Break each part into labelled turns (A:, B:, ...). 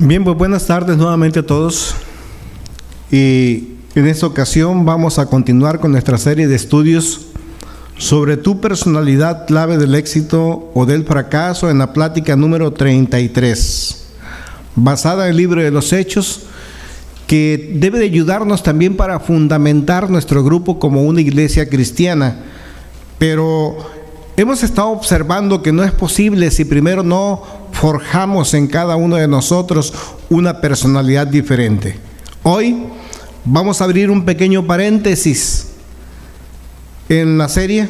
A: Bien, pues buenas tardes nuevamente a todos. Y en esta ocasión vamos a continuar con nuestra serie de estudios sobre tu personalidad clave del éxito o del fracaso en la plática número 33, basada en el libro de los Hechos, que debe de ayudarnos también para fundamentar nuestro grupo como una iglesia cristiana. Pero hemos estado observando que no es posible si primero no forjamos en cada uno de nosotros una personalidad diferente. Hoy vamos a abrir un pequeño paréntesis en la serie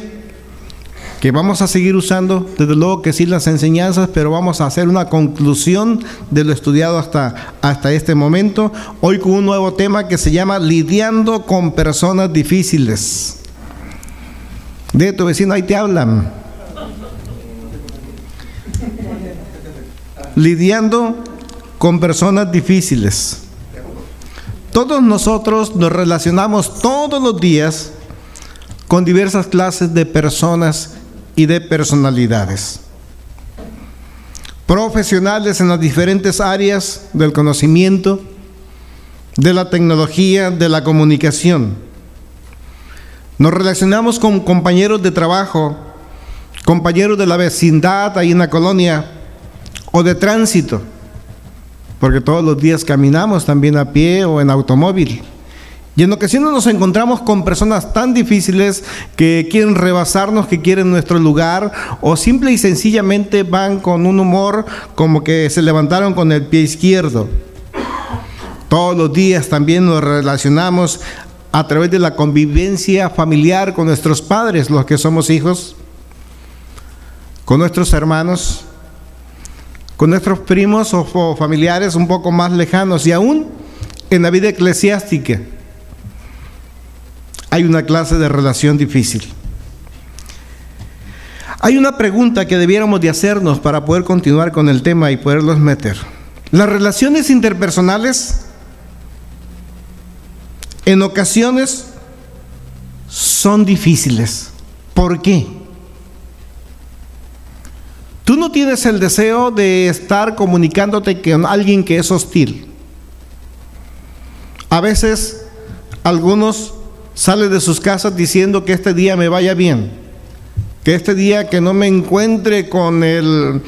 A: que vamos a seguir usando, desde luego que sí, las enseñanzas, pero vamos a hacer una conclusión de lo estudiado hasta este momento, hoy con un nuevo tema que se llama lidiando con personas difíciles. De tu vecino, ahí te hablan. Lidiando con personas difíciles. Todos nosotros nos relacionamos todos los días con diversas clases de personas y de personalidades. Profesionales en las diferentes áreas del conocimiento, de la tecnología, de la comunicación. Nos relacionamos con compañeros de trabajo, compañeros de la vecindad ahí en la colonia, o de tránsito, porque todos los días caminamos también a pie o en automóvil. Y en ocasiones nos encontramos con personas tan difíciles que quieren rebasarnos, que quieren nuestro lugar, o simple y sencillamente van con un humor como que se levantaron con el pie izquierdo. Todos los días también nos relacionamos a través de la convivencia familiar con nuestros padres, los que somos hijos, con nuestros hermanos, con nuestros primos o familiares un poco más lejanos, y aún en la vida eclesiástica hay una clase de relación difícil. Hay una pregunta que debiéramos de hacernos para poder continuar con el tema y poderlos meter. Las relaciones interpersonales en ocasiones son difíciles. ¿Por qué? Tú no tienes el deseo de estar comunicándote con alguien que es hostil. A veces algunos salen de sus casas diciendo que este día me vaya bien, que este día que no me encuentre con el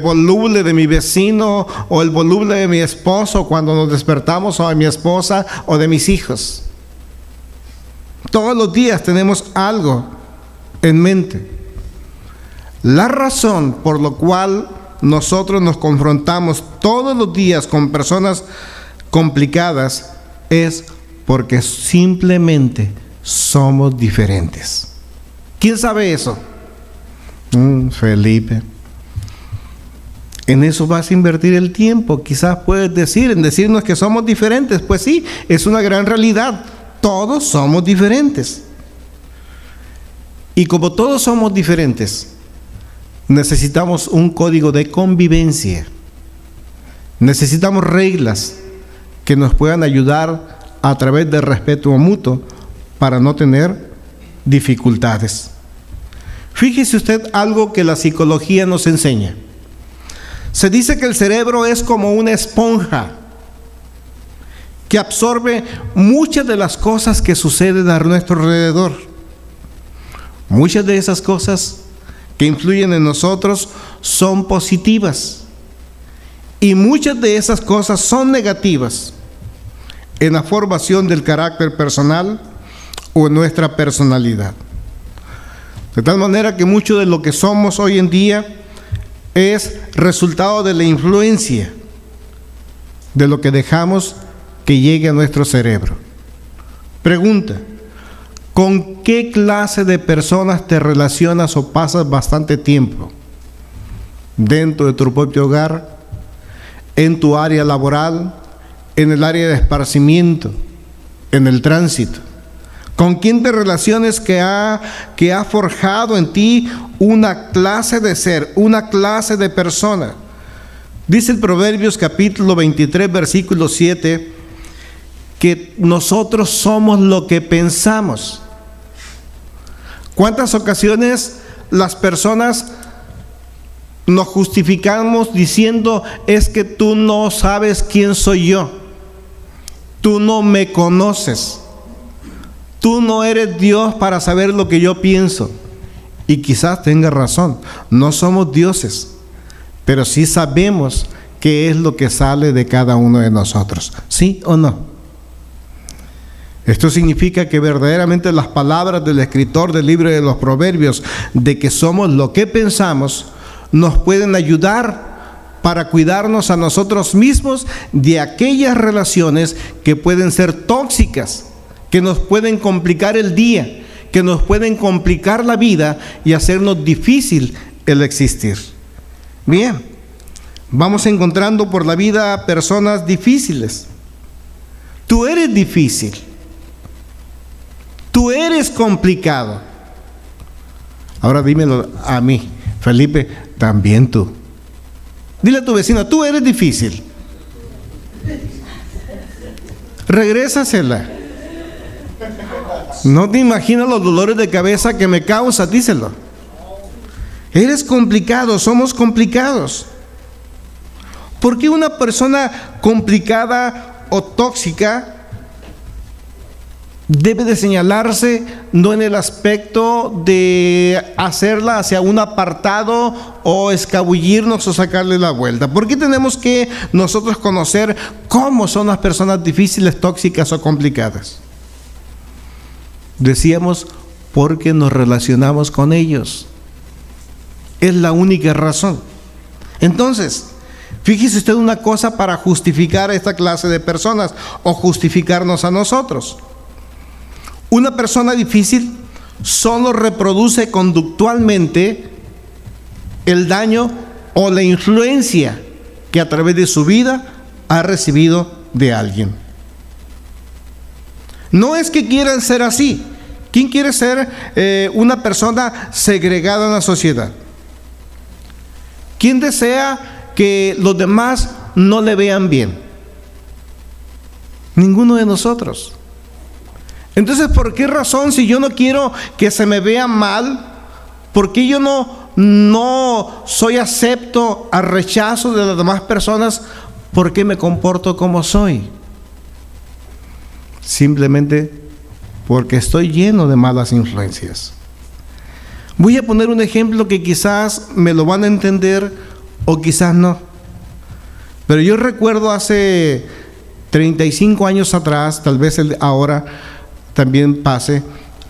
A: voluble de mi vecino o el voluble de mi esposo cuando nos despertamos, o de mi esposa o de mis hijos. Todos los días tenemos algo en mente. La razón por la cual nosotros nos confrontamos todos los días con personas complicadas es porque simplemente somos diferentes. ¿Quién sabe eso? Felipe. En eso vas a invertir el tiempo. Quizás puedes decir, en decirnos que somos diferentes. Pues sí, es una gran realidad. Todos somos diferentes. Y como todos somos diferentes, necesitamos un código de convivencia. Necesitamos reglas que nos puedan ayudar a través del respeto mutuo para no tener dificultades. Fíjese usted algo que la psicología nos enseña. Se dice que el cerebro es como una esponja que absorbe muchas de las cosas que suceden a nuestro alrededor. Muchas de esas cosas que influyen en nosotros son positivas, y muchas de esas cosas son negativas en la formación del carácter personal o en nuestra personalidad. De tal manera que mucho de lo que somos hoy en día es resultado de la influencia de lo que dejamos que llegue a nuestro cerebro. Pregunta: ¿con qué clase de personas te relacionas o pasas bastante tiempo? ¿Dentro de tu propio hogar? ¿En tu área laboral? ¿En el área de esparcimiento? ¿En el tránsito? ¿Con quién te relaciones que ha forjado en ti una clase de ser, una clase de persona? Dice el Proverbios capítulo 23, versículo 7, que nosotros somos lo que pensamos. ¿Cuántas ocasiones las personas nos justificamos diciendo: es que tú no sabes quién soy yo, tú no me conoces, tú no eres Dios para saber lo que yo pienso. Y quizás tenga razón, no somos dioses, pero sí sabemos qué es lo que sale de cada uno de nosotros, ¿sí o no? Esto significa que verdaderamente las palabras del escritor del libro de los Proverbios, de que somos lo que pensamos, nos pueden ayudar para cuidarnos a nosotros mismos de aquellas relaciones que pueden ser tóxicas, que nos pueden complicar el día, que nos pueden complicar la vida y hacernos difícil el existir. Bien, vamos encontrando por la vida personas difíciles. Tú eres difícil. Tú eres complicado. Ahora dímelo a mí, Felipe, también tú. Dile a tu vecino: tú eres difícil. Regrésasela. No te imaginas los dolores de cabeza que me causa, díselo. Eres complicado, somos complicados. ¿Por qué una persona complicada o tóxica debe de señalarse no en el aspecto de hacerla hacia un apartado o escabullirnos o sacarle la vuelta? ¿Por qué tenemos que nosotros conocer cómo son las personas difíciles, tóxicas o complicadas? Decíamos, porque nos relacionamos con ellos. Es la única razón. Entonces, fíjese usted una cosa para justificar a esta clase de personas o justificarnos a nosotros. Una persona difícil solo reproduce conductualmente el daño o la influencia que a través de su vida ha recibido de alguien. No es que quieran ser así. ¿Quién quiere ser una persona segregada en la sociedad? ¿Quién desea que los demás no le vean bien? Ninguno de nosotros. Entonces, ¿por qué razón, si yo no quiero que se me vea mal, por qué yo no soy acepto al rechazo de las demás personas? ¿Por qué me comporto como soy? Simplemente porque estoy lleno de malas influencias. Voy a poner un ejemplo que quizás me lo van a entender o quizás no. Pero yo recuerdo hace 35 años atrás, tal vez ahora también pase,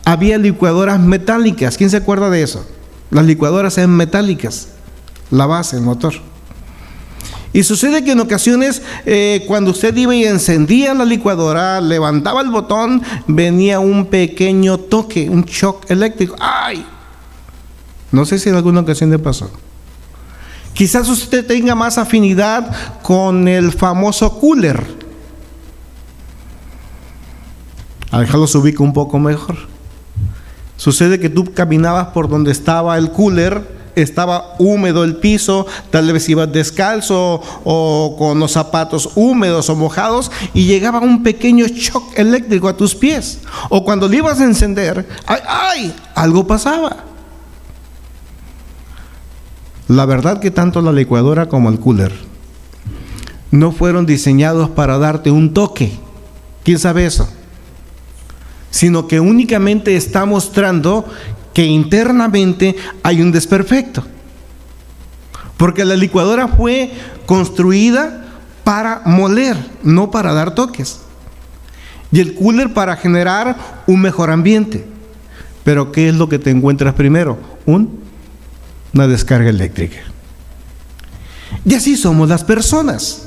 A: había licuadoras metálicas. ¿Quién se acuerda de eso? Las licuadoras eran metálicas, la base, el motor. Y sucede que en ocasiones cuando usted iba y encendía la licuadora, levantaba el botón, venía un pequeño toque, un shock eléctrico. ¡Ay! No sé si en alguna ocasión le pasó. Quizás usted tenga más afinidad con el famoso cooler. A dejarlo se ubica un poco mejor. Sucede que tú caminabas por donde estaba el cooler, estaba húmedo el piso, tal vez ibas descalzo o con los zapatos húmedos o mojados y llegaba un pequeño shock eléctrico a tus pies. O cuando le ibas a encender, ¡ay! Algo pasaba. La verdad que tanto la licuadora como el cooler no fueron diseñados para darte un toque. ¿Quién sabe eso? Sino que únicamente está mostrando que internamente hay un desperfecto. Porque la licuadora fue construida para moler, no para dar toques. Y el cooler para generar un mejor ambiente. Pero ¿qué es lo que te encuentras primero? Una descarga eléctrica. Y así somos las personas.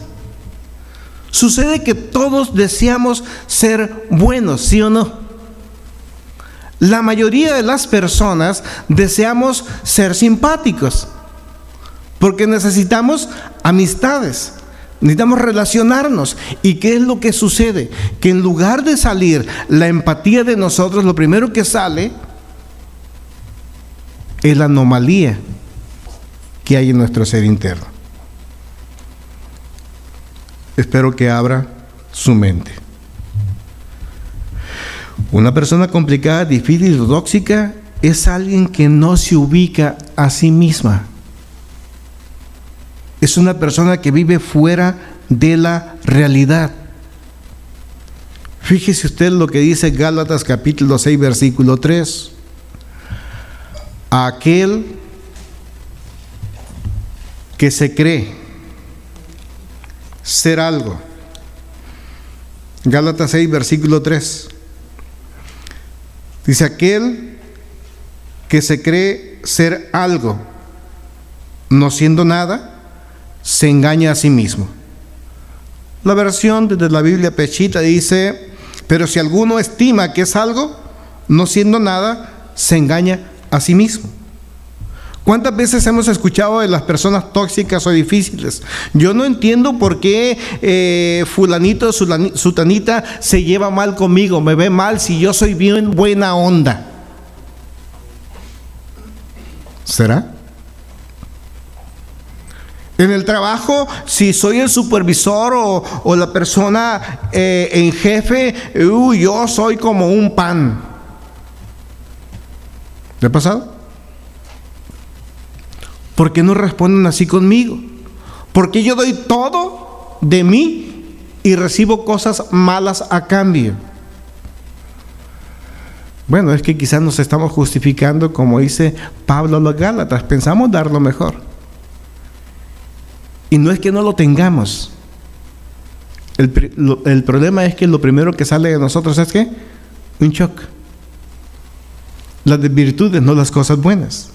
A: Sucede que todos deseamos ser buenos, ¿sí o no? La mayoría de las personas deseamos ser simpáticos, porque necesitamos amistades, necesitamos relacionarnos. ¿Y qué es lo que sucede? Que en lugar de salir la empatía de nosotros, lo primero que sale es la anomalía que hay en nuestro ser interno. Espero que abra su mente. Una persona complicada, difícil o tóxica es alguien que no se ubica a sí misma. es una persona que vive fuera de la realidad. Fíjese usted lo que dice Gálatas capítulo 6, versículo 3. Aquel que se cree ser algo. Gálatas 6, versículo 3. Dice, aquel que se cree ser algo, no siendo nada, se engaña a sí mismo. La versión desde la Biblia Pechita dice, pero si alguno estima que es algo, no siendo nada, se engaña a sí mismo. ¿Cuántas veces hemos escuchado de las personas tóxicas o difíciles? Yo no entiendo por qué fulanito o sutanita se lleva mal conmigo, me ve mal si yo soy bien buena onda. ¿Será? En el trabajo, si soy el supervisor o la persona en jefe, yo soy como un pan. ¿Le ha pasado? ¿Por qué no responden así conmigo? Porque yo doy todo de mí y recibo cosas malas a cambio. Bueno, es que quizás nos estamos justificando, como dice Pablo a los Gálatas, pensamos dar lo mejor. Y no es que no lo tengamos. El problema es que lo primero que sale de nosotros es ¿qué? Un shock. Las virtudes, no las cosas buenas.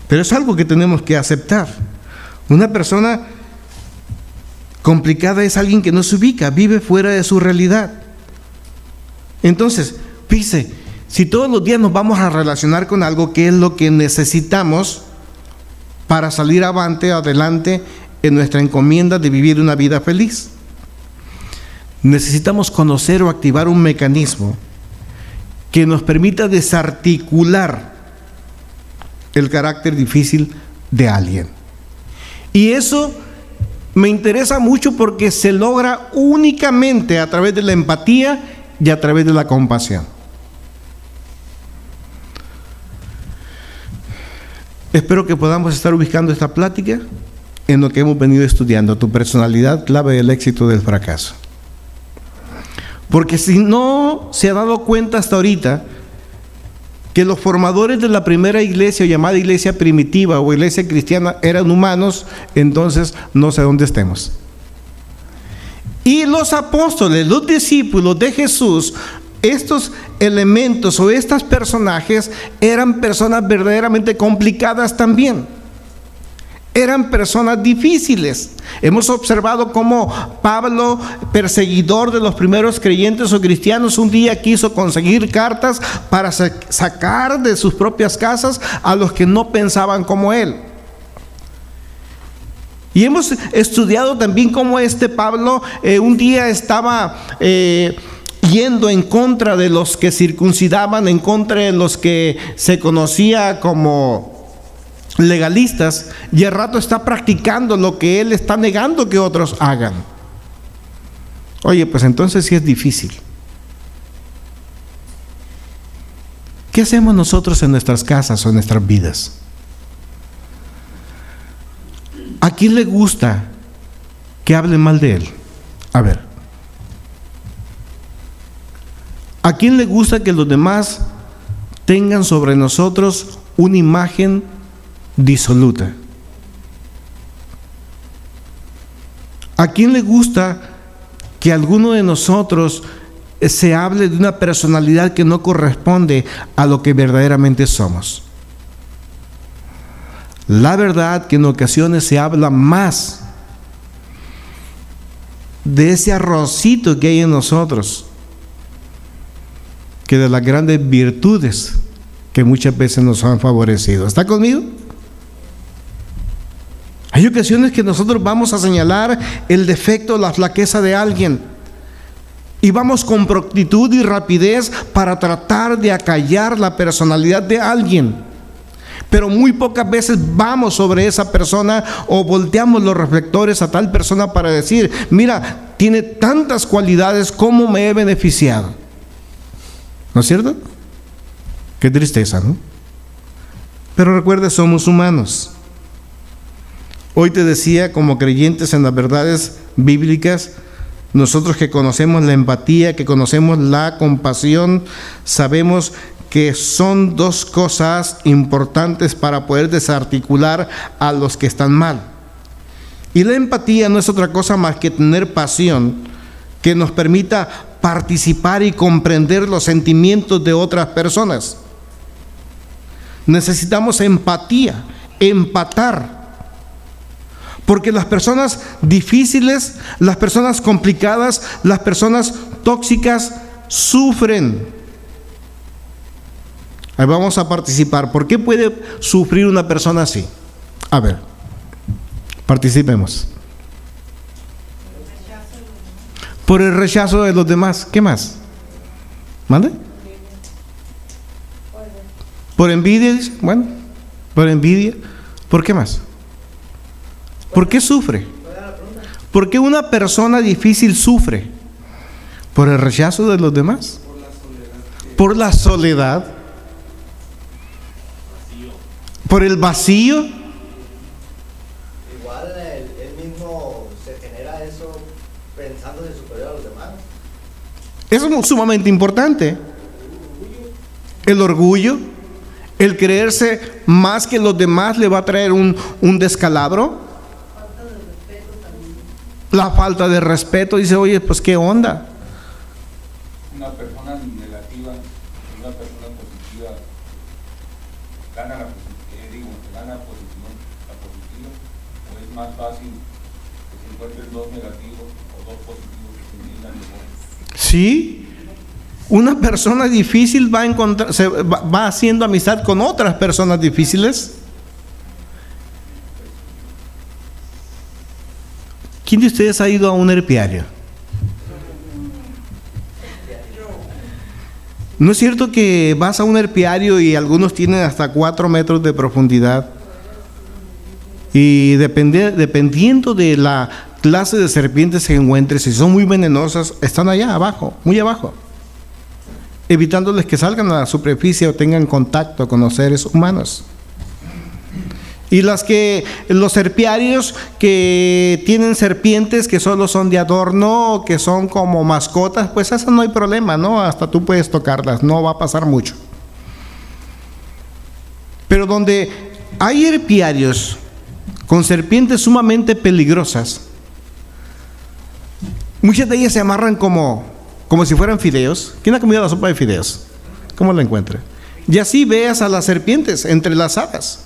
A: Pero es algo que tenemos que aceptar. Una persona complicada es alguien que no se ubica, vive fuera de su realidad. Entonces, fíjese, si todos los días nos vamos a relacionar con algo, ¿qué es lo que necesitamos para salir adelante en nuestra encomienda de vivir una vida feliz? Necesitamos conocer o activar un mecanismo que nos permita desarticular el carácter difícil de alguien. Y eso me interesa mucho porque se logra únicamente a través de la empatía y a través de la compasión. Espero que podamos estar ubicando esta plática en lo que hemos venido estudiando, tu personalidad, clave del éxito o del fracaso. Porque si no se ha dado cuenta hasta ahorita que los formadores de la primera iglesia, llamada iglesia primitiva o iglesia cristiana, eran humanos, entonces no sé dónde estemos. Y los apóstoles, los discípulos de Jesús, estos elementos o estos personajes eran personas verdaderamente complicadas también. Eran personas difíciles. Hemos observado cómo Pablo, perseguidor de los primeros creyentes o cristianos, un día quiso conseguir cartas para sacar de sus propias casas a los que no pensaban como él. Y hemos estudiado también cómo Pablo un día estaba yendo en contra de los que circuncidaban, en contra de los que se conocía como legalistas, y al rato está practicando lo que él está negando que otros hagan. Oye, pues entonces sí es difícil. ¿Qué hacemos nosotros en nuestras casas o en nuestras vidas? ¿A quién le gusta que hablen mal de él? A ver, ¿a quién le gusta que los demás tengan sobre nosotros una imagen disoluta? ¿A quién le gusta que alguno de nosotros se hable de una personalidad que no corresponde a lo que verdaderamente somos? La verdad que en ocasiones se habla más de ese arrocito que hay en nosotros que de las grandes virtudes que muchas veces nos han favorecido. ¿Está conmigo? Hay ocasiones que nosotros vamos a señalar el defecto, la flaqueza de alguien, y vamos con prontitud y rapidez para tratar de acallar la personalidad de alguien. Pero muy pocas veces vamos sobre esa persona o volteamos los reflectores a tal persona para decir, mira, tiene tantas cualidades, ¿cómo me he beneficiado? ¿No es cierto? Qué tristeza, ¿no? Pero recuerde, somos humanos. Hoy te decía, como creyentes en las verdades bíblicas, nosotros que conocemos la empatía, que conocemos la compasión, sabemos que son dos cosas importantes para poder desarticular a los que están mal. Y la empatía no es otra cosa más que tener pasión que nos permita participar y comprender los sentimientos de otras personas. Necesitamos empatía, empatar. Porque las personas difíciles, las personas complicadas, las personas tóxicas sufren. Ahí vamos a participar. ¿Por qué puede sufrir una persona así? A ver, participemos. Por el rechazo de los demás. ¿Qué más? ¿Mande? Por envidia, dice. Bueno, por envidia. ¿Por qué más? ¿Por qué sufre? ¿Por qué una persona difícil sufre? ¿Por el rechazo de los demás? ¿Por la soledad? ¿Por el vacío?
B: Igual él mismo se genera eso pensándose superior a los demás.
A: Eso es sumamente importante. El orgullo, el creerse más que los demás le va a traer un descalabro. La falta de respeto, dice, oye, pues qué onda.
C: Una persona negativa, una persona positiva, gana la posición, la positiva, o es más fácil que se encuentren dos negativos o dos positivos que se entiendan mejor.
A: Sí, una persona difícil va a encontrar, va haciendo amistad con otras personas difíciles. ¿Quién de ustedes ha ido a un herpiario? ¿No es cierto que vas a un herpiario y algunos tienen hasta 4 metros de profundidad? Y dependiendo de la clase de serpientes que encuentres, si son muy venenosas, están allá abajo, muy abajo, evitándoles que salgan a la superficie o tengan contacto con los seres humanos. Y los serpiarios que tienen serpientes que solo son de adorno, que son como mascotas, pues esas no hay problema, ¿no? Hasta tú puedes tocarlas, no va a pasar mucho. Pero donde hay herpiarios con serpientes sumamente peligrosas, muchas de ellas se amarran como si fueran fideos. ¿Quién ha comido la sopa de fideos? ¿Cómo la encuentra? Y así veas a las serpientes entrelazadas.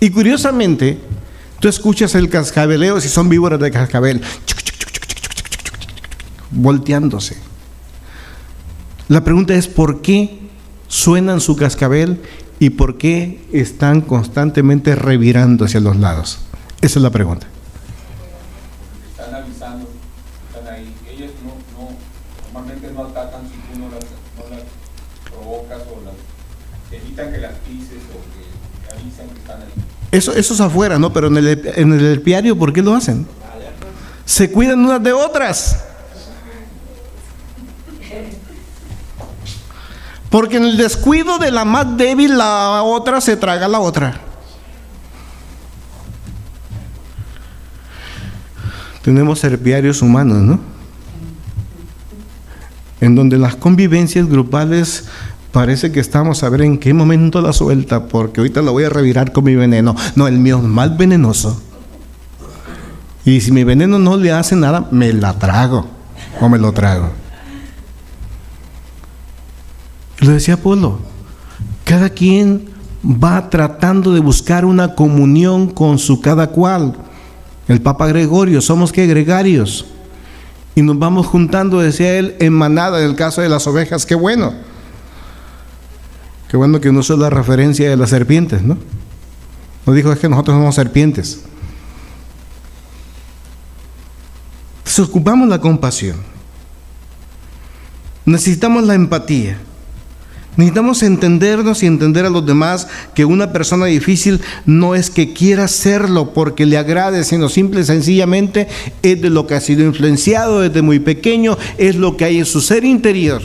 A: Y curiosamente, tú escuchas el cascabeleo, si son víboras de cascabel, volteándose. La pregunta es, ¿por qué suenan su cascabel y por qué están constantemente revirando hacia los lados? Esa es la pregunta.
C: Están avisando, están ahí. Ellas normalmente no atacan si tú no las provocas o las evitan que las pises o que avisan que están ahí.
A: Eso es afuera, ¿no? Pero en el herpiario, ¿por qué lo hacen? Se cuidan unas de otras. Porque en el descuido de la más débil, la otra se traga a la otra. Tenemos herpiarios humanos, ¿no? En donde las convivencias grupales parece que estamos a ver en qué momento la suelta, porque ahorita la voy a revirar con mi veneno. No, el mío es más venenoso. Y si mi veneno no le hace nada, me la trago o me lo trago. Lo decía Apolo, cada quien va tratando de buscar una comunión con su cada cual. El Papa Gregorio, somos que gregarios. Y nos vamos juntando, decía él, en manada, en el caso de las ovejas. Qué bueno. Qué bueno que no usó la referencia de las serpientes, ¿no? No dijo, es que nosotros somos serpientes. Entonces ocupamos la compasión. Necesitamos la empatía. Necesitamos entendernos y entender a los demás, que una persona difícil no es que quiera serlo porque le agrade, sino simple y sencillamente es de lo que ha sido influenciado desde muy pequeño, es lo que hay en su ser interior.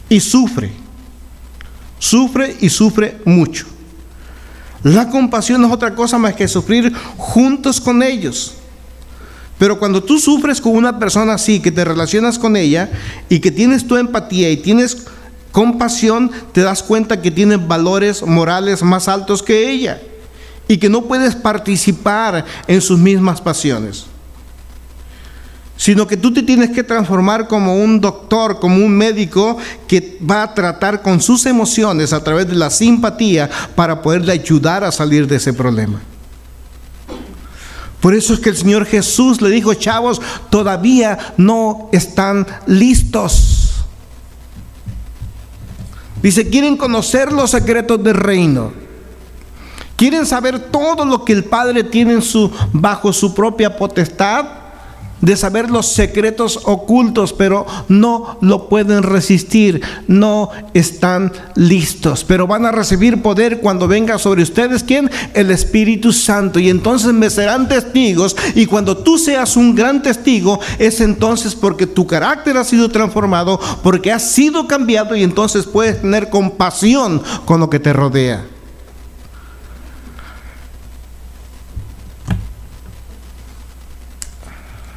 A: Y sufre y sufre mucho. La compasión no es otra cosa más que sufrir juntos con ellos. Pero cuando tú sufres con una persona así, que te relacionas con ella y que tienes tu empatía y tienes compasión, te das cuenta que tienes valores morales más altos que ella y que no puedes participar en sus mismas pasiones, sino que tú te tienes que transformar como un doctor, como un médico que va a tratar con sus emociones a través de la simpatía para poderle ayudar a salir de ese problema. Por eso es que el Señor Jesús le dijo: chavos, todavía no están listos. Dice: quieren conocer los secretos del reino, quieren saber todo lo que el Padre tiene bajo su propia potestad, de saber los secretos ocultos, pero no lo pueden resistir, no están listos. Pero van a recibir poder cuando venga sobre ustedes, ¿quién? El Espíritu Santo, y entonces me serán testigos. Y cuando tú seas un gran testigo, es entonces porque tu carácter ha sido transformado, porque has sido cambiado, y entonces puedes tener compasión con lo que te rodea.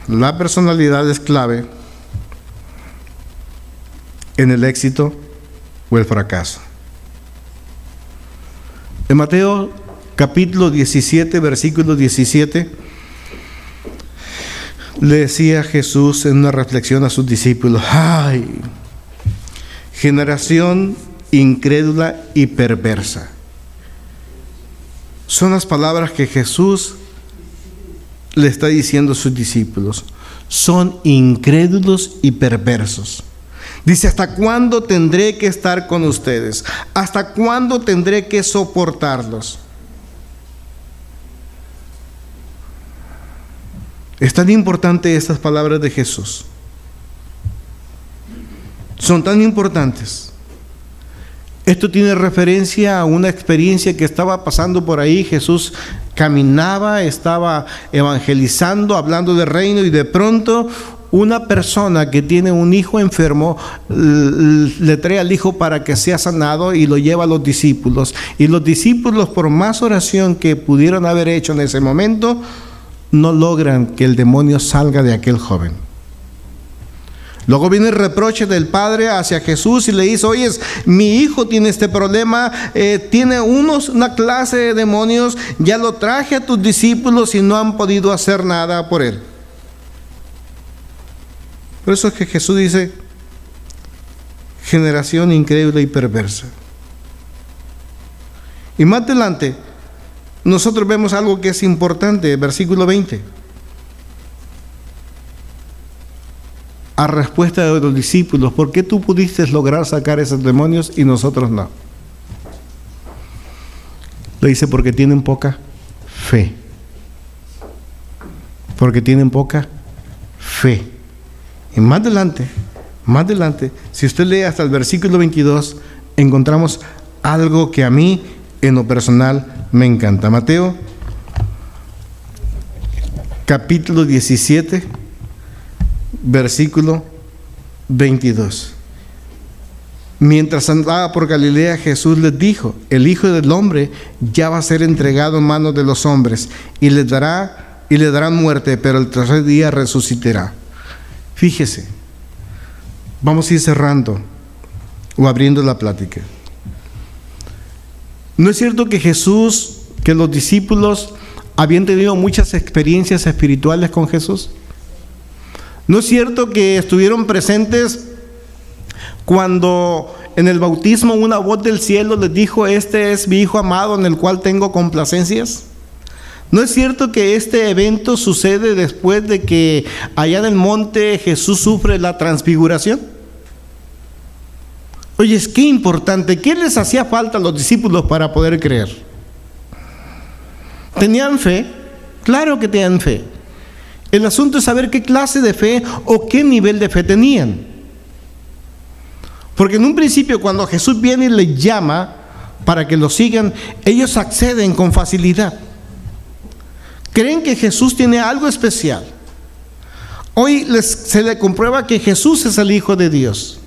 A: La personalidad es clave en el éxito o el fracaso. En Mateo capítulo 17, versículo 17, le decía Jesús en una reflexión a sus discípulos: ¡ay! Generación incrédula y perversa. Son las palabras que Jesús le está diciendo a sus discípulos. Son incrédulos y perversos. Dice: ¿hasta cuándo tendré que estar con ustedes? ¿Hasta cuándo tendré que soportarlos? Es tan importante estas palabras de Jesús. Son tan importantes. Esto tiene referencia a una experiencia que estaba pasando por ahí. Jesús caminaba, estaba evangelizando, hablando del reino, y de pronto una persona que tiene un hijo enfermo le trae al hijo para que sea sanado y lo lleva a los discípulos. Y los discípulos, por más oración que pudieron haber hecho en ese momento, no logran que el demonio salga de aquel joven. Luego viene el reproche del padre hacia Jesús y le dice: oye, mi hijo tiene este problema, tiene una clase de demonios, ya lo traje a tus discípulos y no han podido hacer nada por él. Por eso es que Jesús dice: generación incrédula y perversa. Y más adelante nosotros vemos algo que es importante, versículo 20. A respuesta de los discípulos: ¿por qué tú pudiste lograr sacar esos demonios y nosotros no? Le dice: porque tienen poca fe. Porque tienen poca fe. Y más adelante, si usted lee hasta el versículo 22, encontramos algo que a mí, en lo personal, me encanta. Mateo, capítulo 17, versículo 22. Mientras andaba por Galilea, Jesús les dijo: el Hijo del Hombre ya va a ser entregado en manos de los hombres, y le darán muerte, pero el tercer día resucitará. Fíjese, vamos a ir cerrando o abriendo la plática. ¿No es cierto que que los discípulos habían tenido muchas experiencias espirituales con Jesús? ¿No es cierto que estuvieron presentes cuando en el bautismo una voz del cielo les dijo: este es mi Hijo amado en el cual tengo complacencias? ¿No es cierto que este evento sucede después de que allá en el monte Jesús sufre la transfiguración? Oye, es que importante. ¿Qué les hacía falta a los discípulos para poder creer? ¿Tenían fe? Claro que tenían fe. El asunto es saber qué clase de fe o qué nivel de fe tenían. Porque en un principio, cuando Jesús viene y les llama para que lo sigan, ellos acceden con facilidad. Creen que Jesús tiene algo especial. Hoy se le comprueba que Jesús es el Hijo de Dios.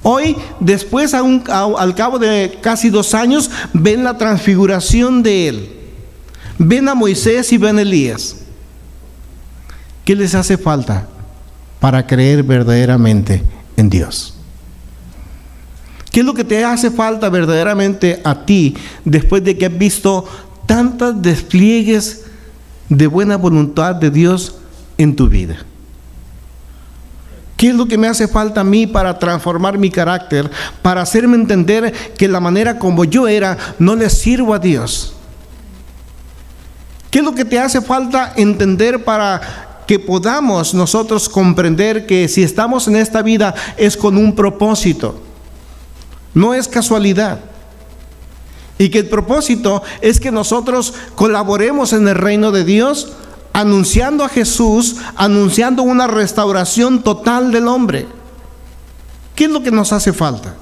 A: Hoy, después, al cabo de casi 2 años, ven la transfiguración de Él. Ven a Moisés y ven a Elías. ¿Qué les hace falta para creer verdaderamente en Dios? ¿Qué es lo que te hace falta verdaderamente a ti después de que has visto tantos despliegues de buena voluntad de Dios en tu vida? ¿Qué es lo que me hace falta a mí para transformar mi carácter, para hacerme entender que la manera como yo era no le sirvo a Dios? ¿Qué es lo que te hace falta entender para que podamos nosotros comprender que si estamos en esta vida es con un propósito? No es casualidad. Y que el propósito es que nosotros colaboremos en el reino de Dios, anunciando a Jesús, anunciando una restauración total del hombre. ¿Qué es lo que nos hace falta?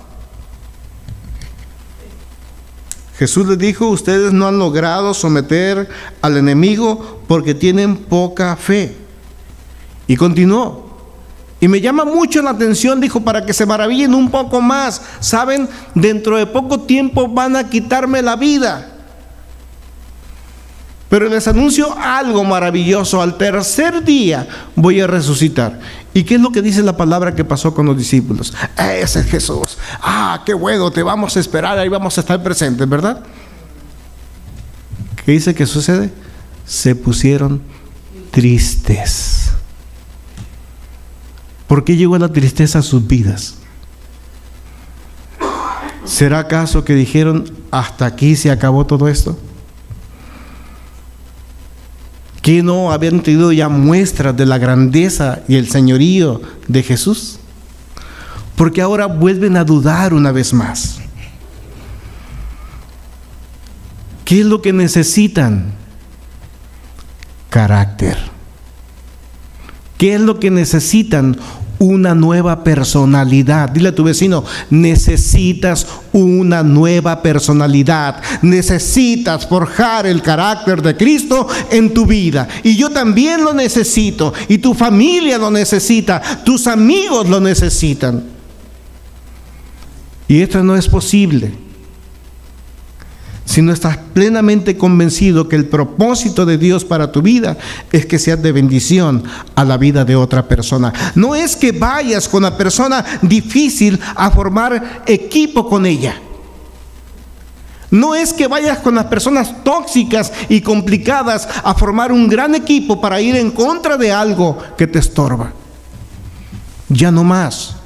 A: Jesús les dijo: ustedes no han logrado someter al enemigo porque tienen poca fe. Y continuó. Y me llama mucho la atención, dijo, para que se maravillen un poco más. Saben, dentro de poco tiempo van a quitarme la vida. Pero les anuncio algo maravilloso: al tercer día voy a resucitar. ¿Y qué es lo que dice la palabra que pasó con los discípulos? Ese es Jesús. Qué bueno, te vamos a esperar, ahí vamos a estar presentes, ¿verdad? ¿Qué dice que sucede? Se pusieron tristes. ¿Por qué llegó la tristeza a sus vidas? ¿Será acaso que dijeron: hasta aquí se acabó todo esto? ¿Que no habían tenido ya muestras de la grandeza y el señorío de Jesús? Porque ahora vuelven a dudar una vez más. ¿Qué es lo que necesitan? Carácter. ¿Qué es lo que necesitan? Una nueva personalidad. Dile a tu vecino: necesitas una nueva personalidad. Necesitas forjar el carácter de Cristo en tu vida. Y yo también lo necesito. Y tu familia lo necesita. Tus amigos lo necesitan. Y esto no es posible si no estás plenamente convencido que el propósito de Dios para tu vida es que seas de bendición a la vida de otra persona. No es que vayas con la persona difícil a formar equipo con ella. No es que vayas con las personas tóxicas y complicadas a formar un gran equipo para ir en contra de algo que te estorba. Ya no más.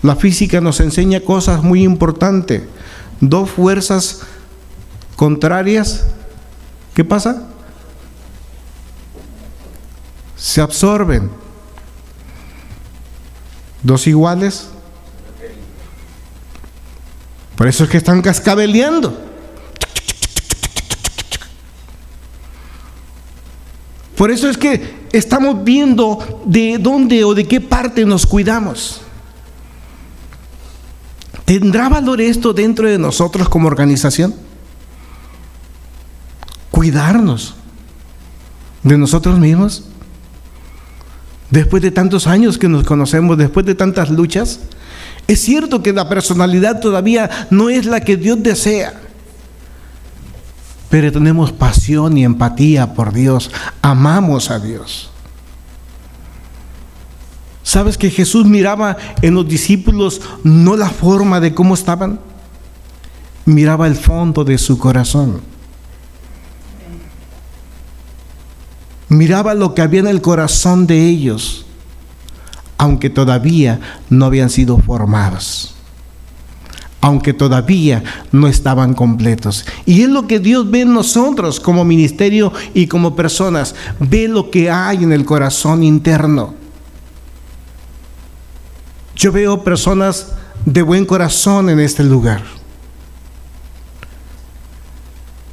A: La física nos enseña cosas muy importantes. 2 fuerzas contrarias, ¿qué pasa? Se absorben. 2 iguales. Por eso es que están cascabeleando. Por eso es que estamos viendo de dónde o de qué parte nos cuidamos. ¿Tendrá valor esto dentro de nosotros como organización? ¿Cuidarnos de nosotros mismos? Después de tantos años que nos conocemos, después de tantas luchas, es cierto que la personalidad todavía no es la que Dios desea, pero tenemos pasión y empatía por Dios, amamos a Dios. ¿Sabes que Jesús miraba en los discípulos no la forma de cómo estaban? Miraba el fondo de su corazón. Miraba lo que había en el corazón de ellos, aunque todavía no habían sido formados, aunque todavía no estaban completos. Y es lo que Dios ve en nosotros como ministerio y como personas. Ve lo que hay en el corazón interno. Yo veo personas de buen corazón en este lugar.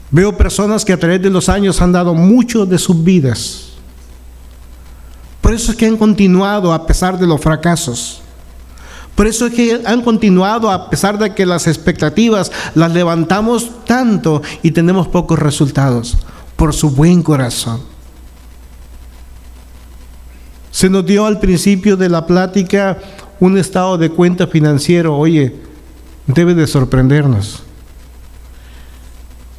A: Veo personas que a través de los años han dado mucho de sus vidas. Por eso es que han continuado a pesar de los fracasos. Por eso es que han continuado a pesar de que las expectativas las levantamos tanto y tenemos pocos resultados. Por su buen corazón. Se nos dio al principio de la plática un estado de cuenta financiero. Oye, debe de sorprendernos.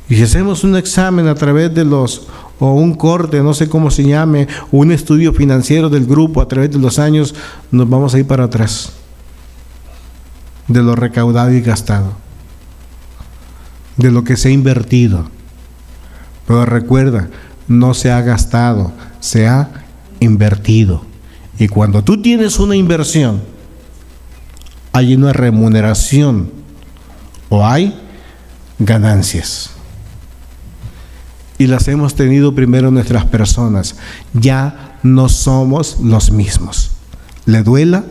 A: Y si hacemos un examen a través de o un corte, no sé cómo se llame, o un estudio financiero del grupo a través de los años, nos vamos a ir para atrás de lo recaudado y gastado, de lo que se ha invertido. Pero recuerda, no se ha gastado, se ha invertido. Y cuando tú tienes una inversión, hay una remuneración o hay ganancias. Y las hemos tenido primero nuestras personas. Ya no somos los mismos. Le duela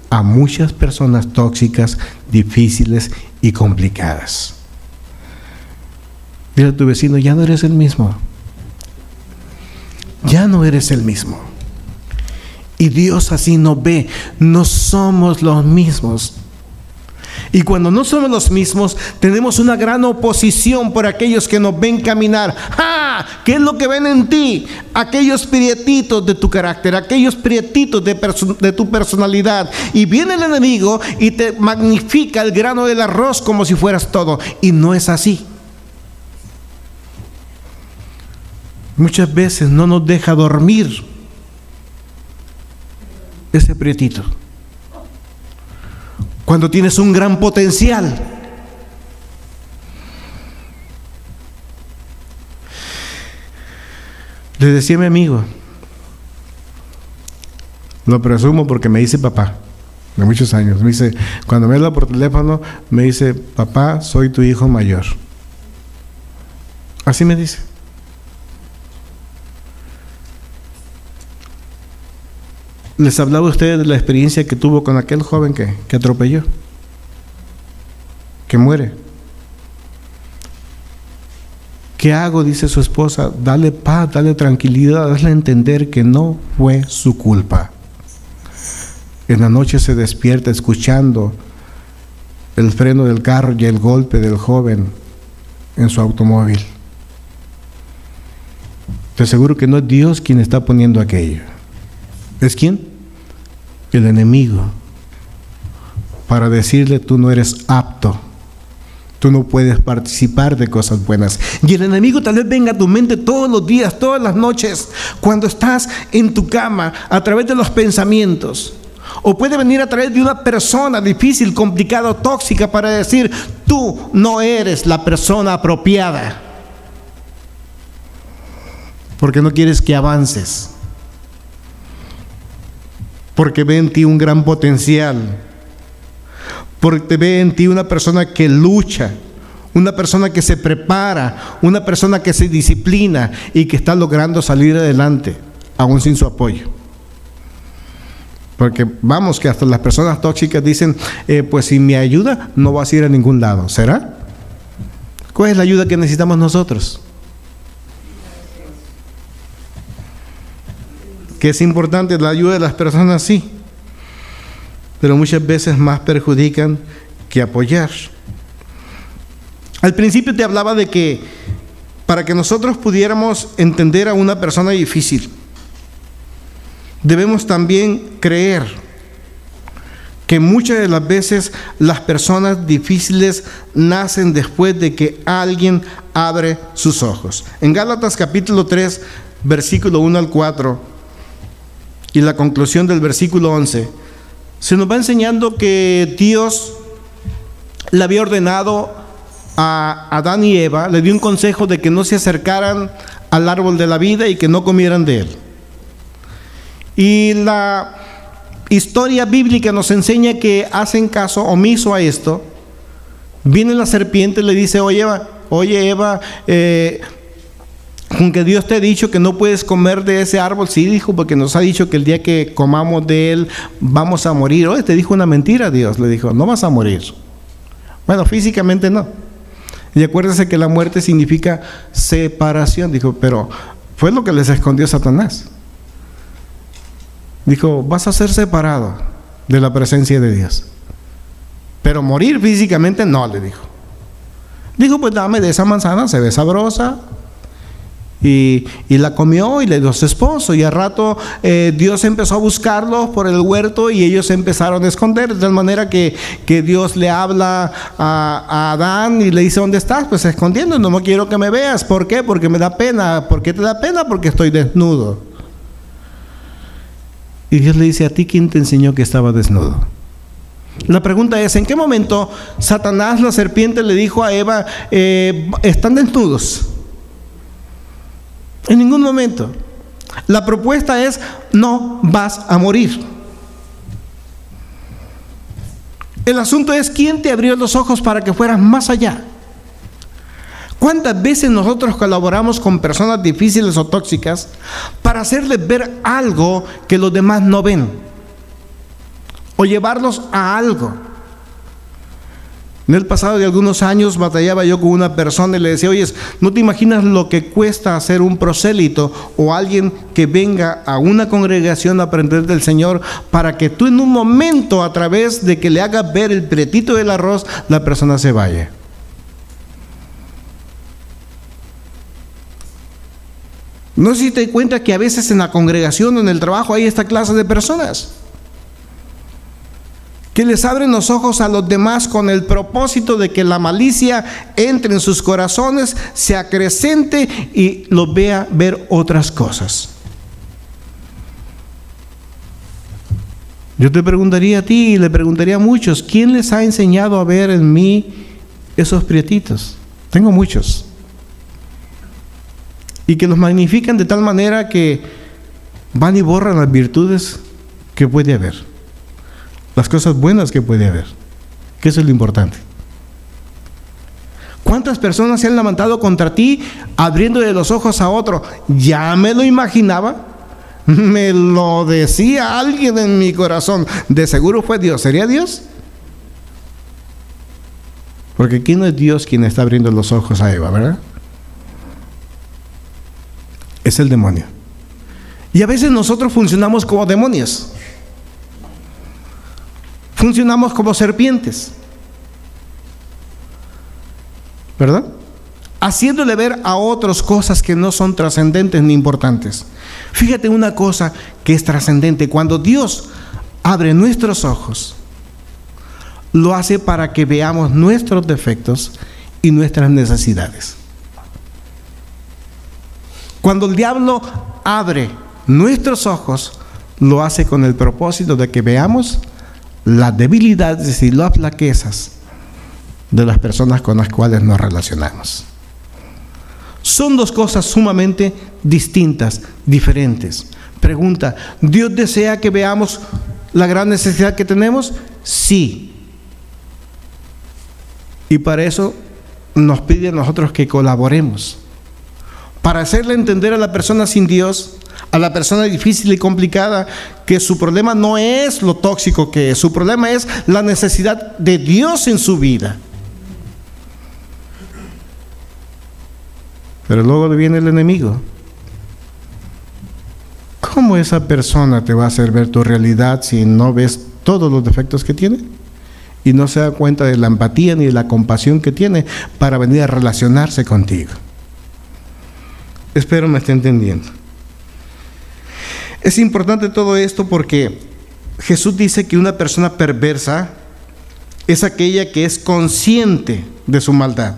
A: a muchas personas tóxicas, difíciles y complicadas. Dile a tu vecino, ya no eres el mismo. Ya no eres el mismo. Y Dios así nos ve. No somos los mismos. Y cuando no somos los mismos, tenemos una gran oposición por aquellos que nos ven caminar. ¡Ah! ¿Qué es lo que ven en ti? Aquellos prietitos de tu carácter, aquellos prietitos de tu personalidad. Y viene el enemigo y te magnifica el grano del arroz como si fueras todo. Y no es así. Muchas veces no nos deja dormir ese prietito. Cuando tienes un gran potencial. Le decía a mi amigo, lo presumo porque me dice papá, de muchos años, me dice, cuando me habla por teléfono, me dice, papá, soy tu hijo mayor. Así me dice. Les hablaba a ustedes de la experiencia que tuvo con aquel joven que atropelló, que muere. ¿Qué hago? Dice su esposa. Dale paz, dale tranquilidad, hazle entender que no fue su culpa. En la noche se despierta escuchando el freno del carro y el golpe del joven en su automóvil. Te aseguro que no es Dios quien está poniendo aquello. ¿Es quién? El enemigo. Para decirle, tú no eres apto. Tú no puedes participar de cosas buenas. Y el enemigo tal vez venga a tu mente todos los días, todas las noches, cuando estás en tu cama, a través de los pensamientos. O puede venir a través de una persona difícil, complicada o tóxica para decir, tú no eres la persona apropiada. Porque no quieres que avances. Porque ve en ti un gran potencial. Porque ve en ti una persona que lucha, una persona que se prepara, una persona que se disciplina y que está logrando salir adelante, aún sin su apoyo. Porque vamos, que hasta las personas tóxicas dicen, pues sin mi ayuda no vas a ir a ningún lado. ¿Será? ¿Cuál es la ayuda que necesitamos nosotros? Que es importante la ayuda de las personas, sí, pero muchas veces más perjudican que apoyar. Al principio te hablaba de que para que nosotros pudiéramos entender a una persona difícil, debemos también creer que muchas de las veces las personas difíciles nacen después de que alguien abre sus ojos. En Gálatas capítulo 3, versículo 1 al 4, y la conclusión del versículo 11, se nos va enseñando que Dios le había ordenado a Adán y Eva, le dio un consejo de que no se acercaran al árbol de la vida y que no comieran de él. Y la historia bíblica nos enseña que hacen caso omiso a esto. Viene la serpiente y le dice, oye Eva, aunque Dios te ha dicho que no puedes comer de ese árbol. Sí, dijo, porque nos ha dicho que el día que comamos de él vamos a morir. Oye, te dijo una mentira Dios, le dijo, no vas a morir. Bueno, físicamente no. Y acuérdese que la muerte significa separación. Dijo, pero fue lo que les escondió Satanás. Dijo, vas a ser separado de la presencia de Dios. Pero morir físicamente no, le dijo. Dijo, pues dame de esa manzana, se ve sabrosa. y la comió y le dio a su esposo. Y al rato Dios empezó a buscarlos por el huerto y ellos se empezaron a esconder, de tal manera que Dios le habla a Adán y le dice: ¿dónde estás? Pues escondiendo, no quiero que me veas. ¿Por qué? Porque me da pena. ¿Por qué te da pena? Porque estoy desnudo. Y Dios le dice: ¿a ti quién te enseñó que estaba desnudo? La pregunta es: ¿en qué momento Satanás, la serpiente, le dijo a Eva: están desnudos? En ningún momento. La propuesta es: no vas a morir. El asunto es: ¿quién te abrió los ojos para que fueras más allá? ¿Cuántas veces nosotros colaboramos con personas difíciles o tóxicas para hacerles ver algo que los demás no ven? O llevarlos a algo. En el pasado de algunos años batallaba yo con una persona y le decía: oye, ¿no te imaginas lo que cuesta hacer un prosélito o alguien que venga a una congregación a aprender del Señor, para que tú en un momento, a través de que le hagas ver el prietito del arroz, la persona se vaya? No sé si te das cuenta que a veces en la congregación o en el trabajo hay esta clase de personas que les abren los ojos a los demás con el propósito de que la malicia entre en sus corazones, se acrecente y los vea ver otras cosas. Yo te preguntaría a ti y le preguntaría a muchos: ¿quién les ha enseñado a ver en mí esos prietitos? Tengo muchos. Y que los magnifican de tal manera que van y borran las virtudes que puede haber, las cosas buenas que puede haber, que eso es lo importante. ¿Cuántas personas se han levantado contra ti abriéndole los ojos a otro? Ya me lo imaginaba, me lo decía alguien en mi corazón, de seguro fue Dios. ¿Sería Dios? Porque aquí no es Dios quien está abriendo los ojos a Eva, ¿verdad? Es el demonio. Y a veces nosotros funcionamos como demonios. Funcionamos como serpientes, ¿verdad? Haciéndole ver a otros cosas que no son trascendentes ni importantes. Fíjate una cosa que es trascendente: cuando Dios abre nuestros ojos, lo hace para que veamos nuestros defectos y nuestras necesidades. Cuando el diablo abre nuestros ojos, lo hace con el propósito de que veamos las debilidades y las flaquezas de las personas con las cuales nos relacionamos. Son dos cosas sumamente distintas, diferentes. Pregunta: ¿Dios desea que veamos la gran necesidad que tenemos? Sí. Y para eso nos pide a nosotros que colaboremos, para hacerle entender a la persona sin Dios, a la persona difícil y complicada, que su problema no es lo tóxico que es, su problema es la necesidad de Dios en su vida. Pero luego le viene el enemigo. ¿Cómo esa persona te va a hacer ver tu realidad si no ves todos los defectos que tiene? Y no se da cuenta de la empatía ni de la compasión que tiene para venir a relacionarse contigo. Espero me esté entendiendo. Es importante todo esto porque Jesús dice que una persona perversa es aquella que es consciente de su maldad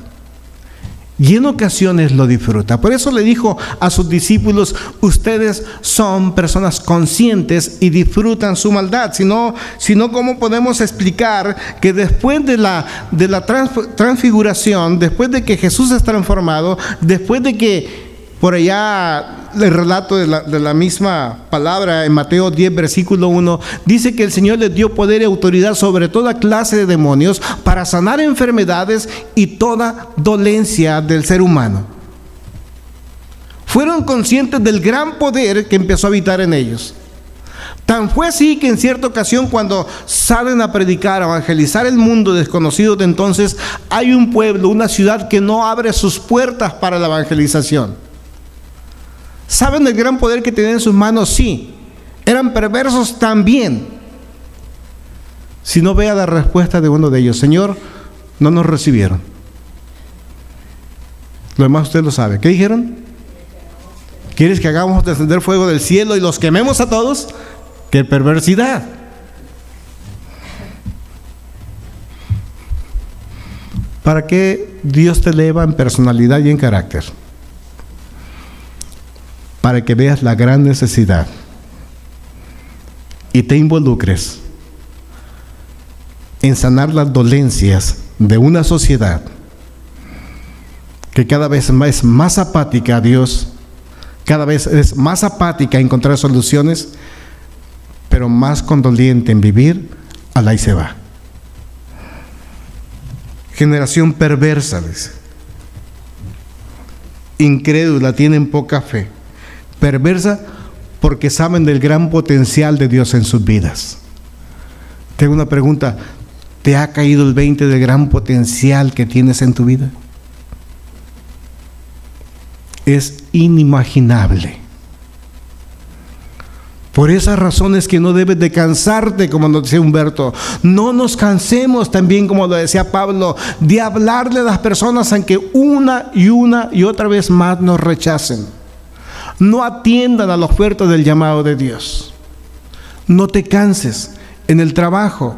A: y en ocasiones lo disfruta. Por eso le dijo a sus discípulos: ustedes son personas conscientes y disfrutan su maldad. Si no, ¿cómo podemos explicar que después de la transfiguración, después de que Jesús es transformado, después de que por allá el relato de la misma palabra en Mateo 10, versículo 1, dice que el Señor les dio poder y autoridad sobre toda clase de demonios para sanar enfermedades y toda dolencia del ser humano? Fueron conscientes del gran poder que empezó a habitar en ellos. Tan fue así que en cierta ocasión, cuando salen a predicar, a evangelizar el mundo desconocido de entonces, hay un pueblo, una ciudad que no abre sus puertas para la evangelización. ¿Saben del gran poder que tenían en sus manos? Sí. Eran perversos también. Si no, vea la respuesta de uno de ellos: Señor, no nos recibieron. Lo demás usted lo sabe. ¿Qué dijeron? ¿Quieres que hagamos descender fuego del cielo y los quememos a todos? ¡Qué perversidad! ¿Para qué Dios te eleva en personalidad y en carácter? Para que veas la gran necesidad y te involucres en sanar las dolencias de una sociedad que cada vez es más apática a Dios, cada vez es más apática a encontrar soluciones, pero más condoliente en vivir, al ahí se va. Generación perversa, dice. Incrédula, tienen poca fe. Perversa porque saben del gran potencial de Dios en sus vidas. Tengo una pregunta: ¿te ha caído el 20 del gran potencial que tienes en tu vida? Es inimaginable. Por esas razones que no debes de cansarte, como nos decía Humberto. No nos cansemos, también como lo decía Pablo, de hablarle a las personas aunque una y otra vez más nos rechacen. No atiendan a la oferta del llamado de Dios. No te canses en el trabajo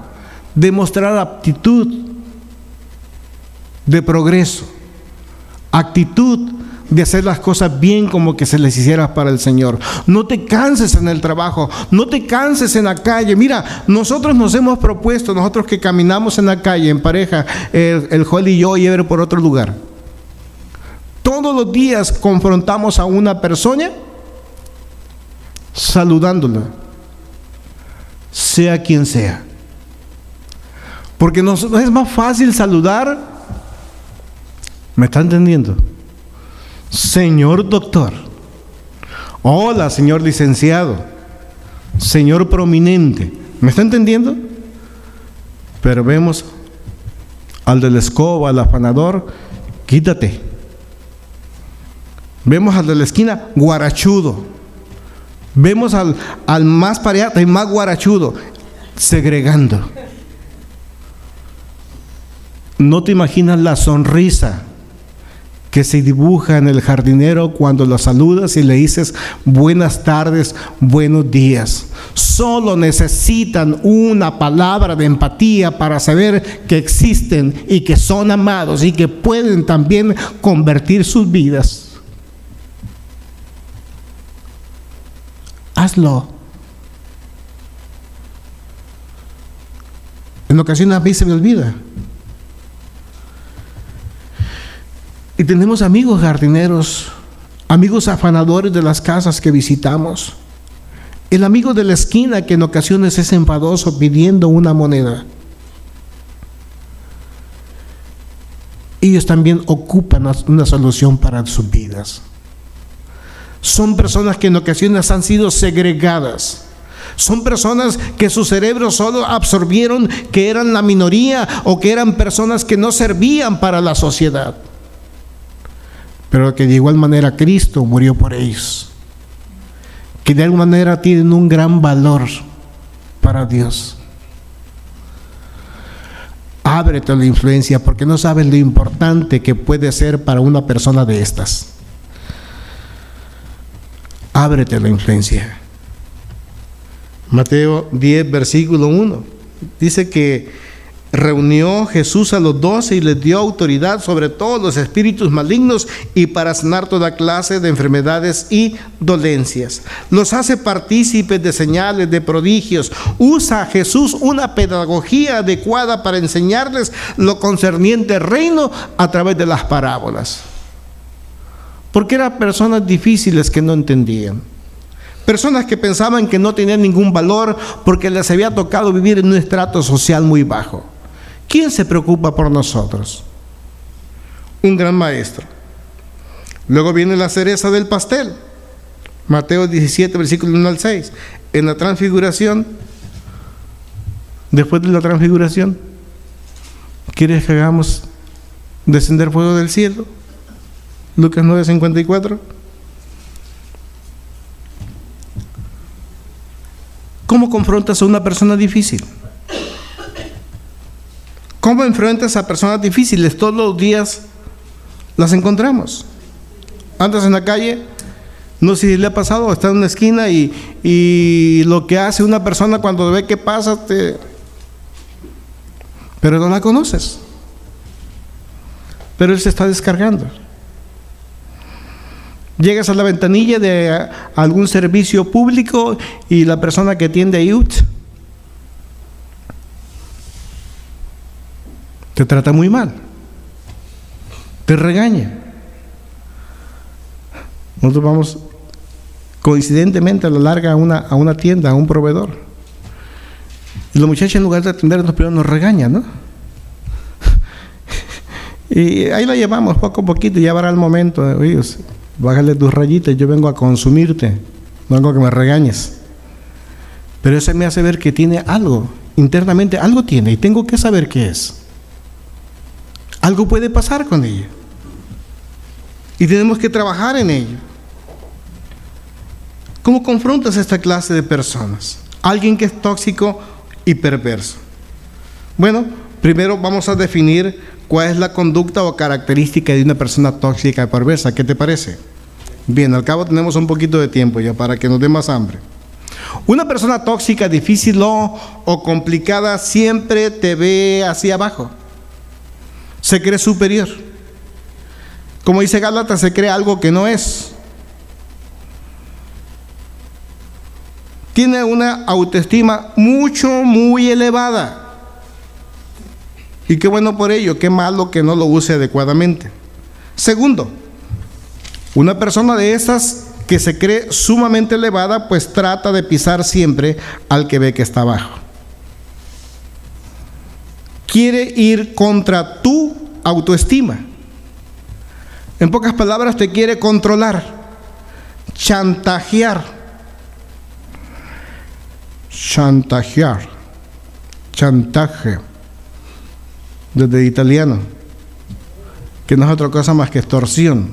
A: de mostrar aptitud de progreso, actitud de hacer las cosas bien como que se les hiciera para el Señor. No te canses en el trabajo, no te canses en la calle. Mira, nosotros nos hemos propuesto, nosotros que caminamos en la calle en pareja, el Joel y yo, y Ever por otro lugar, todos los días confrontamos a una persona saludándola, sea quien sea, porque nos es más fácil saludar. ¿Me está entendiendo? Señor doctor, hola señor licenciado, señor prominente, ¿me está entendiendo? Pero vemos al de la escoba, al afanador, quítate. Vemos al de la esquina, guarachudo. Vemos al más pareado y más guarachudo, segregando. No te imaginas la sonrisa que se dibuja en el jardinero cuando lo saludas y le dices buenas tardes, buenos días. Solo necesitan una palabra de empatía para saber que existen y que son amados y que pueden también convertir sus vidas. Hazlo. En ocasiones a mí se me olvida. Y tenemos amigos jardineros, amigos afanadores de las casas que visitamos. El amigo de la esquina que en ocasiones es enfadoso pidiendo una moneda. Ellos también ocupan una solución para sus vidas. Son personas que en ocasiones han sido segregadas. Son personas que su cerebro solo absorbieron que eran la minoría o que eran personas que no servían para la sociedad. Pero que de igual manera Cristo murió por ellos, que de alguna manera tienen un gran valor para Dios. Ábrete a la influencia, porque no sabes lo importante que puede ser para una persona de estas. Ábrete a la influencia. Mateo 10, versículo 1, dice que reunió Jesús a los 12 y les dio autoridad sobre todos los espíritus malignos y para sanar toda clase de enfermedades y dolencias. Los hace partícipes de señales, de prodigios. Usa Jesús una pedagogía adecuada para enseñarles lo concerniente al reino a través de las parábolas. Porque eran personas difíciles que no entendían. Personas que pensaban que no tenían ningún valor porque les había tocado vivir en un estrato social muy bajo. ¿Quién se preocupa por nosotros? Un gran maestro. Luego viene la cereza del pastel. Mateo 17, versículo 1 al 6. En la transfiguración, después de la transfiguración, ¿quieres que hagamos descender fuego del cielo? Lucas 9, 54. ¿Cómo confrontas a una persona difícil? ¿Cómo enfrentas a personas difíciles? Todos los días las encontramos. Andas en la calle, No sé si le ha pasado, está en una esquina y lo que hace una persona cuando ve que pasa, pero no la conoces. Pero él se está descargando. Llegas a la ventanilla de algún servicio público y la persona que atiende ahí te trata muy mal, te regaña. Nosotros vamos coincidentemente a la larga a una tienda, a un proveedor, y la muchacha en lugar de atendernos primero nos regaña, ¿no? Y ahí la llevamos poco a poquito y ya verá el momento. Oye, bájale tus rayitas, yo vengo a consumirte, no vengo a que me regañes. Pero eso me hace ver que tiene algo, internamente algo tiene, y tengo que saber qué es. Algo puede pasar con ella. Y tenemos que trabajar en ello. ¿Cómo confrontas a esta clase de personas? Alguien que es tóxico y perverso. Bueno, primero vamos a definir cuál es la conducta o característica de una persona tóxica y perversa. ¿Qué te parece? Bien, al cabo tenemos un poquito de tiempo ya para que nos dé más hambre. Una persona tóxica, difícil o complicada siempre te ve hacia abajo. Se cree superior. Como dice Gálatas, se cree algo que no es. Tiene una autoestima muy elevada. Y qué bueno por ello, qué malo que no lo use adecuadamente. Segundo, una persona de esas que se cree sumamente elevada, pues trata de pisar siempre al que ve que está abajo. Quiere ir contra tu autoestima. En pocas palabras, te quiere controlar, chantajear. Chantaje, desde italiano, que no es otra cosa más que extorsión.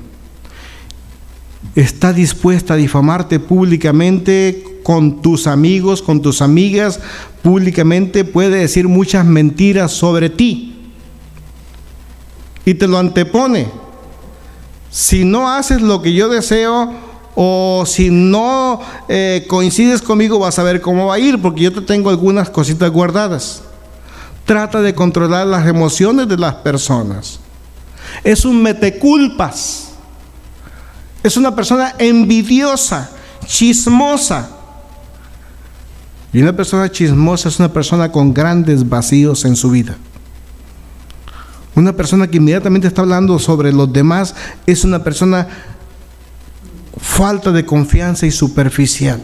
A: Está dispuesta a difamarte públicamente con tus amigos, con tus amigas, públicamente puede decir muchas mentiras sobre ti y te lo antepone. Si no haces lo que yo deseo, o si no coincides conmigo, vas a ver cómo va a ir, porque yo te tengo algunas cositas guardadas. Trata de controlar las emociones de las personas. Es un meteculpas. Es una persona envidiosa, chismosa. Y una persona chismosa es una persona con grandes vacíos en su vida. Una persona que inmediatamente está hablando sobre los demás es una persona falta de confianza y superficial.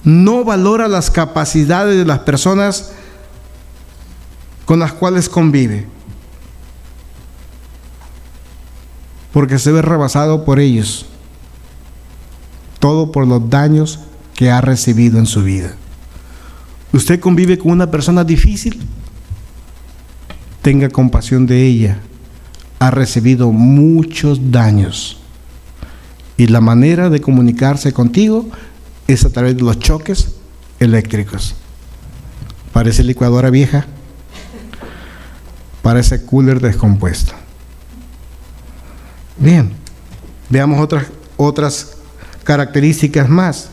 A: No valora las capacidades de las personas con las cuales convive, porque se ve rebasado por ellos, todo por los daños que ha recibido en su vida. ¿Usted convive con una persona difícil? Tenga compasión de ella. Ha recibido muchos daños. Y la manera de comunicarse contigo es a través de los choques eléctricos. Parece licuadora vieja. Parece cooler descompuesto. Bien, veamos otras características más.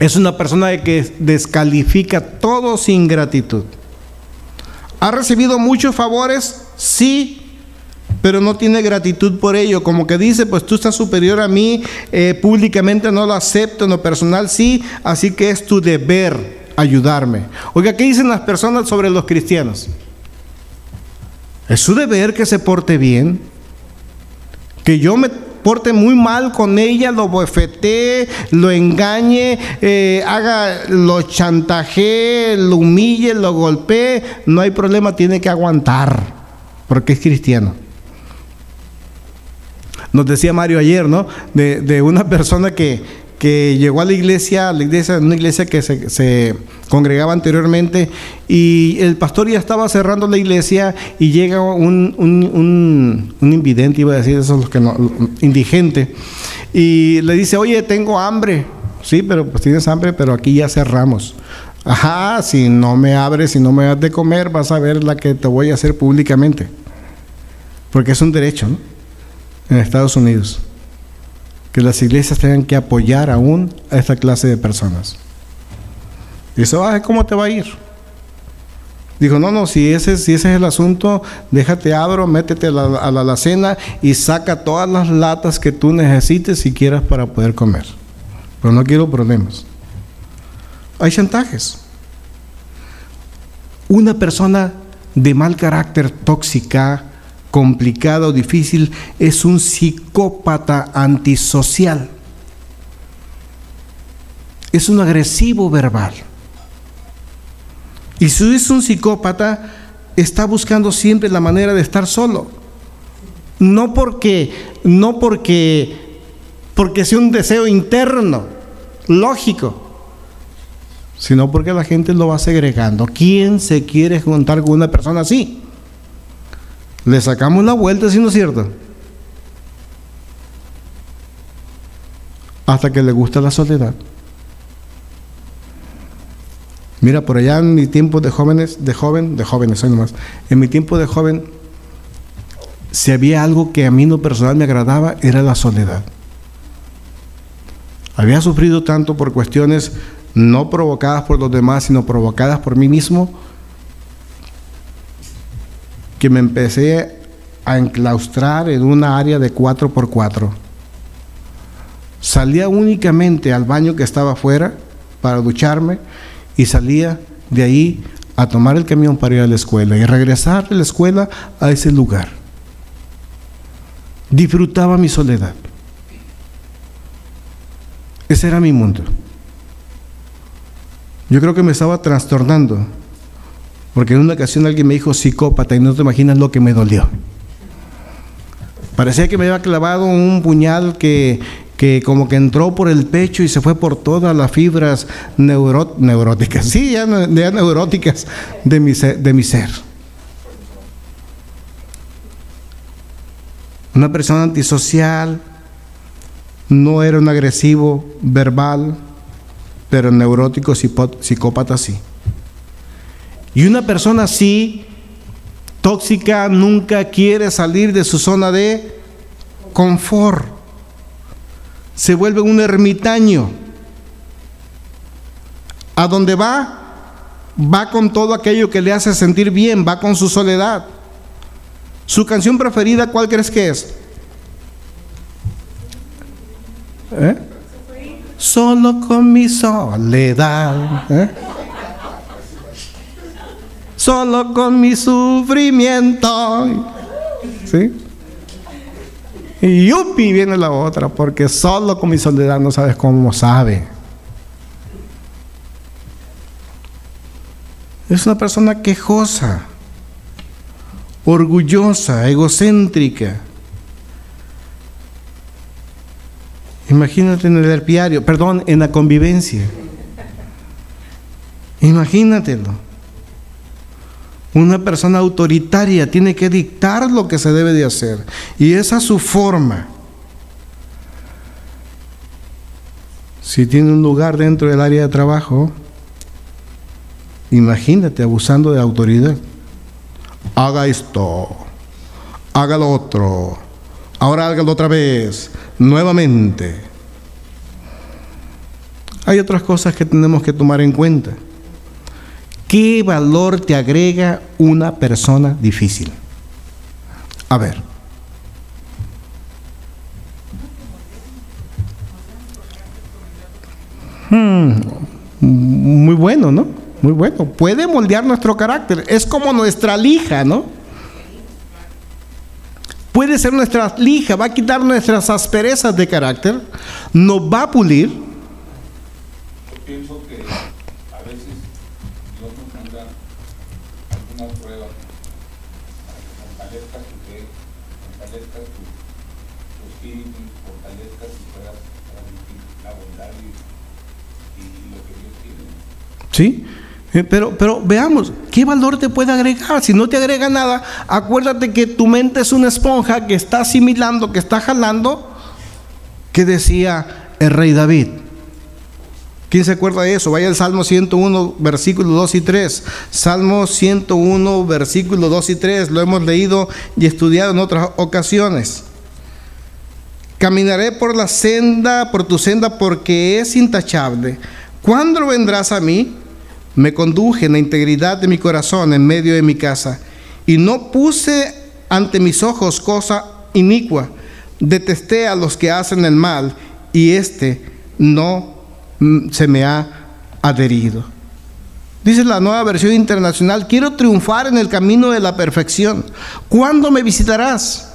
A: Es una persona que descalifica todo sin gratitud. ¿Ha recibido muchos favores? Sí, pero no tiene gratitud por ello. Como que dice, pues tú estás superior a mí, públicamente no lo acepto, en lo personal sí, así que es tu deber ayudarme. Oiga, ¿qué dicen las personas sobre los cristianos? Es su deber que se porte bien, que yo me porte muy mal con ella, lo bofetee, lo engañe, lo chantajee, lo humille, lo golpee, no hay problema, tiene que aguantar, porque es cristiano. Nos decía Mario ayer, ¿no? De una persona que llegó a la iglesia, una iglesia que se congregaba anteriormente, y el pastor ya estaba cerrando la iglesia y llega un invidente, iba a decir, eso es lo que no, indigente, y le dice, oye, tengo hambre. Sí, pero pues tienes hambre, pero aquí ya cerramos. Ajá, si no me abres, si no me das de comer, vas a ver la que te voy a hacer públicamente, porque es un derecho, ¿no? En Estados Unidos. que las iglesias tengan que apoyar aún a esta clase de personas. Y eso, ¿cómo te va a ir? Dijo, no, si ese es el asunto, déjate abro, métete a la alacena y saca todas las latas que tú necesites y quieras para poder comer. Pero no quiero problemas. Hay chantajes. Una persona de mal carácter, tóxica, complicada o difícil, es un psicópata antisocial. Es un agresivo verbal. Y si es un psicópata, está buscando siempre la manera de estar solo. No porque sea un deseo interno, lógico, sino porque la gente lo va segregando. ¿Quién se quiere juntar con una persona así? Le sacamos la vuelta, ¿sí no es cierto? Hasta que le gusta la soledad. Mira, por allá en mi tiempo de jóvenes, soy nomás. En mi tiempo de joven, si había algo que a mí no personal me agradaba, era la soledad. Había sufrido tanto por cuestiones no provocadas por los demás, sino provocadas por mí mismo, que me empecé a enclaustrar en una área de 4x4. Salía únicamente al baño que estaba afuera para ducharme y salía de ahí a tomar el camión para ir a la escuela y regresar de la escuela a ese lugar. Disfrutaba mi soledad. Ese era mi mundo. Yo creo que me estaba trastornando, porque en una ocasión alguien me dijo psicópata y no te imaginas lo que me dolió. Parecía que me había clavado un puñal que como que entró por el pecho y se fue por todas las fibras neuróticas, sí, ya neuróticas de mi ser. Una persona antisocial, no era un agresivo verbal, pero neurótico, psicópata sí. Y una persona así, tóxica, nunca quiere salir de su zona de confort. Se vuelve un ermitaño. A donde va con todo aquello que le hace sentir bien, va con su soledad. Su canción preferida, ¿cuál crees que es? Solo con mi soledad. Solo con mi sufrimiento. ¿Sí? Y yupi, viene la otra, porque solo con mi soledad no sabes cómo sabe. Es una persona quejosa, orgullosa, egocéntrica. Imagínate en el herpiario, en la convivencia. Imagínatelo. Una persona autoritaria tiene que dictar lo que se debe de hacer. Y esa es su forma. Si tiene un lugar dentro del área de trabajo, imagínate abusando de autoridad. Haga esto, haga lo otro, ahora hágalo otra vez, nuevamente. Hay otras cosas que tenemos que tomar en cuenta. ¿Qué valor te agrega una persona difícil? A ver. Muy bueno, ¿no? Muy bueno. Puede moldear nuestro carácter. Es como nuestra lija, ¿no? Puede ser nuestra lija. Va a quitar nuestras asperezas de carácter. Nos va a pulir.
C: Yo pienso que a veces Dios nos manda algunas pruebas para que fortalezcas tu fe, fortalezcas tu espíritu, fortalezcas y puedas transmitir la bondad y lo que Dios tiene.
A: ¿Sí? Pero veamos, ¿qué valor te puede agregar? Si no te agrega nada, acuérdate que tu mente es una esponja que está asimilando, que está jalando, que decía el rey David. ¿Quién se acuerda de eso? Vaya al Salmo 101, versículos 2 y 3. Salmo 101, versículos 2 y 3. Lo hemos leído y estudiado en otras ocasiones. Caminaré por tu senda, porque es intachable. ¿Cuándo vendrás a mí? Me conduje en la integridad de mi corazón en medio de mi casa, y no puse ante mis ojos cosa inicua. Detesté a los que hacen el mal, y no se me ha adherido. Dice la Nueva Versión Internacional: quiero triunfar en el camino de la perfección. ¿Cuándo me visitarás?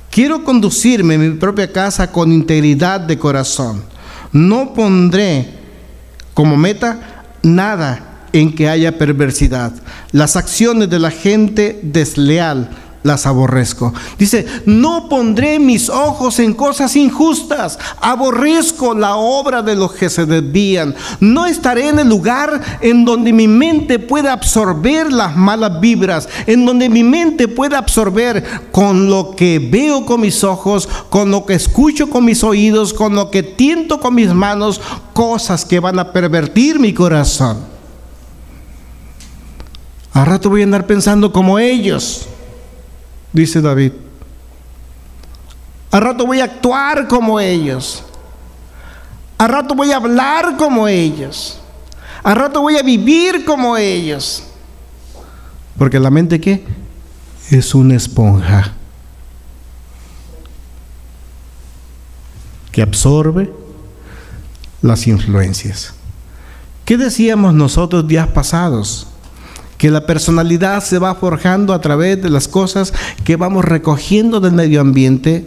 A: Quiero conducirme en mi propia casa con integridad de corazón. No pondré como meta nada en que haya perversidad. Las acciones de la gente desleal las aborrezco. Dice: no pondré mis ojos en cosas injustas. Aborrezco la obra de los que se desvían. No estaré en el lugar en donde mi mente pueda absorber las malas vibras, en donde mi mente pueda absorber con lo que veo con mis ojos, con lo que escucho con mis oídos, con lo que tiento con mis manos, cosas que van a pervertir mi corazón. Al rato voy a andar pensando como ellos, dice David. Al rato voy a actuar como ellos. Al rato voy a hablar como ellos. Al rato voy a vivir como ellos. Porque la mente, ¿qué? Es una esponja que absorbe las influencias. ¿Qué decíamos nosotros días pasados? Que la personalidad se va forjando a través de las cosas que vamos recogiendo del medio ambiente,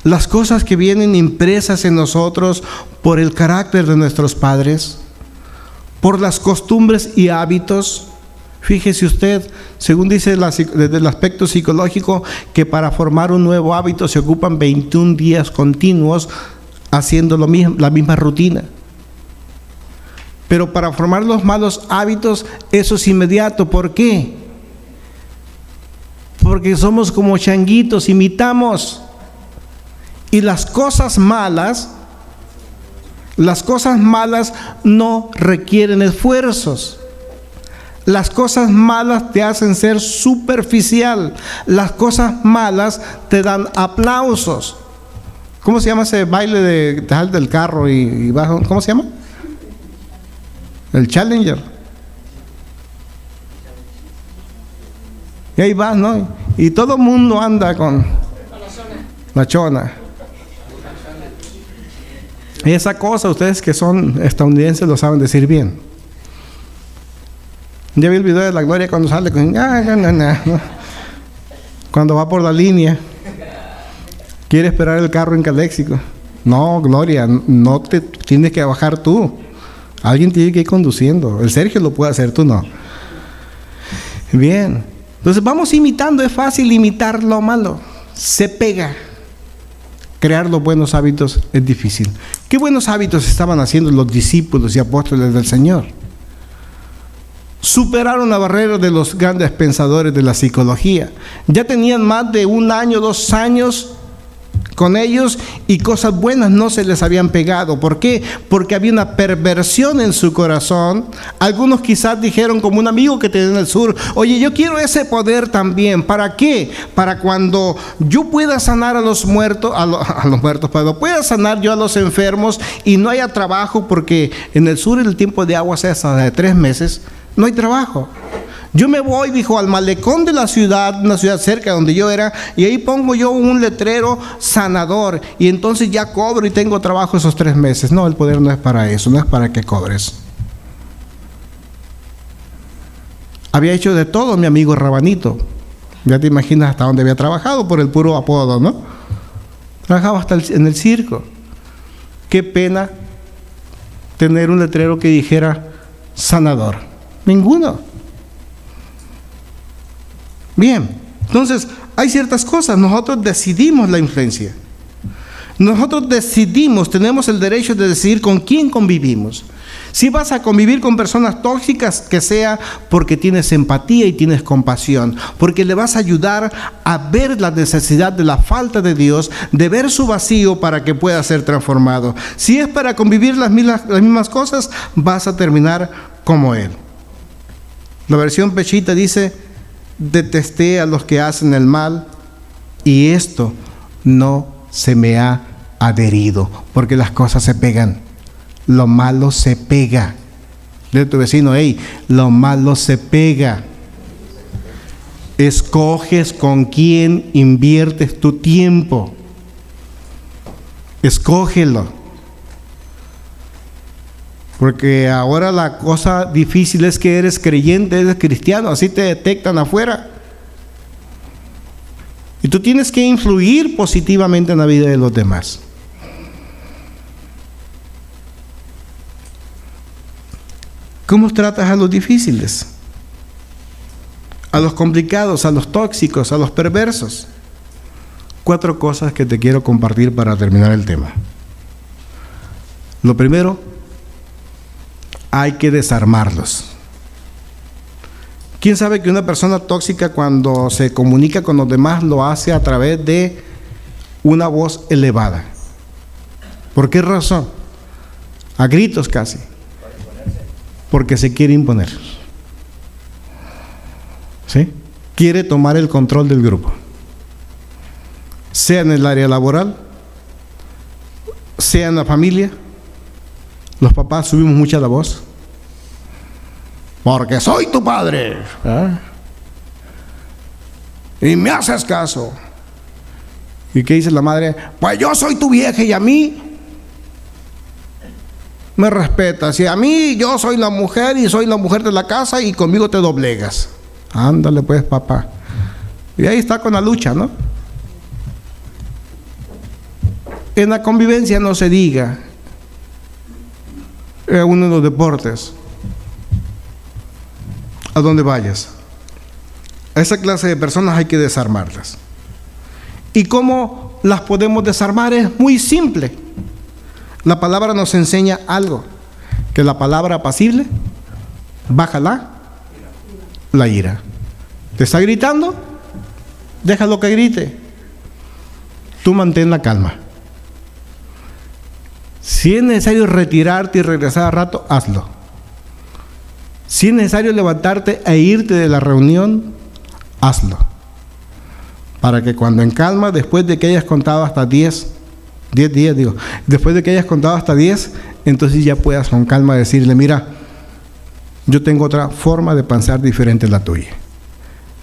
A: las cosas que vienen impresas en nosotros por el carácter de nuestros padres, por las costumbres y hábitos. Fíjese usted, según dice desde el aspecto psicológico, que para formar un nuevo hábito se ocupan 21 días continuos haciendo lo mismo, la misma rutina. Pero para formar los malos hábitos, eso es inmediato. ¿Por qué? Porque somos como changuitos, imitamos. Y las cosas malas no requieren esfuerzos. Las cosas malas te hacen ser superficial. Las cosas malas te dan aplausos. ¿Cómo se llama ese baile de del carro y bajo? ¿Cómo se llama? El Challenger. Y ahí vas, ¿no? Y todo el mundo anda con la chona. Y esa cosa, ustedes que son estadounidenses lo saben decir bien. Ya vi el video de la Gloria cuando sale con... Cuando va por la línea. Quiere esperar el carro en Caléxico. No, Gloria, no te tienes que bajar tú. Alguien tiene que ir conduciendo. El Sergio lo puede hacer, tú no. Bien. Entonces vamos imitando. Es fácil imitar lo malo. Se pega. Crear los buenos hábitos es difícil. ¿Qué buenos hábitos estaban haciendo los discípulos y apóstoles del Señor? Superaron la barrera de los grandes pensadores de la psicología. Ya tenían más de 1 año, 2 años con ellos y cosas buenas no se les habían pegado. ¿Por qué? Porque había una perversión en su corazón. Algunos quizás dijeron, como un amigo que tenía en el sur: oye, yo quiero ese poder también. ¿Para qué? Para cuando yo pueda sanar a los muertos, pero pueda sanar yo a los enfermos y no haya trabajo, porque en el sur el tiempo de agua es hasta de 3 meses, no hay trabajo. Yo me voy, dijo, al malecón de la ciudad, una ciudad cerca donde yo era, y ahí pongo yo un letrero sanador, y entonces ya cobro y tengo trabajo esos 3 meses. No, el poder no es para eso, no es para que cobres. Había hecho de todo mi amigo Rabanito. Ya te imaginas hasta dónde había trabajado por el puro apodo, ¿no? Trabajaba hasta en el circo. Qué pena tener un letrero que dijera sanador. Ninguno. Bien, entonces hay ciertas cosas. Nosotros decidimos la influencia. Nosotros decidimos, tenemos el derecho de decidir con quién convivimos. Si vas a convivir con personas tóxicas, que sea porque tienes empatía y tienes compasión, porque le vas a ayudar a ver la necesidad de la falta de Dios, de ver su vacío para que pueda ser transformado. Si es para convivir las mismas cosas, vas a terminar como él. La versión Pechita dice: detesté a los que hacen el mal, y no se me ha adherido, porque las cosas se pegan, lo malo se pega. Dile a tu vecino, hey, lo malo se pega. Escoges con quién inviertes tu tiempo. Escógelo. Porque ahora la cosa difícil es que eres creyente, eres cristiano, así te detectan afuera. Y tú tienes que influir positivamente en la vida de los demás. ¿Cómo tratas a los difíciles? A los complicados, a los tóxicos, a los perversos. 4 cosas que te quiero compartir para terminar el tema. Lo primero, hay que desarmarlos. ¿Quién sabe que una persona tóxica, cuando se comunica con los demás, lo hace a través de una voz elevada? ¿Por qué razón? A gritos casi. Porque se quiere imponer. ¿Sí? Quiere tomar el control del grupo. Sea en el área laboral, sea en la familia. Los papás subimos mucha la voz. Porque soy tu padre. ¿Ah? Y me haces caso. ¿Y qué dice la madre? Pues yo soy tu vieja y a mí me respetas. Y a mí yo soy la mujer y soy la mujer de la casa y conmigo te doblegas. Ándale pues, papá. Y ahí está con la lucha, ¿no? En la convivencia no se diga. Uno de los deportes. A donde vayas. A esa clase de personas hay que desarmarlas. ¿Y cómo las podemos desarmar? Es muy simple. La palabra nos enseña algo. Que la palabra apacible baja la ira. ¿Te está gritando? Déjalo que grite. Tú mantén la calma. Si es necesario retirarte y regresar a rato, hazlo. Si es necesario levantarte e irte de la reunión, hazlo. Para que cuando en calma, después de que hayas contado hasta 10 días, después de que hayas contado hasta 10, entonces ya puedas con calma decirle, mira, yo tengo otra forma de pensar diferente a la tuya.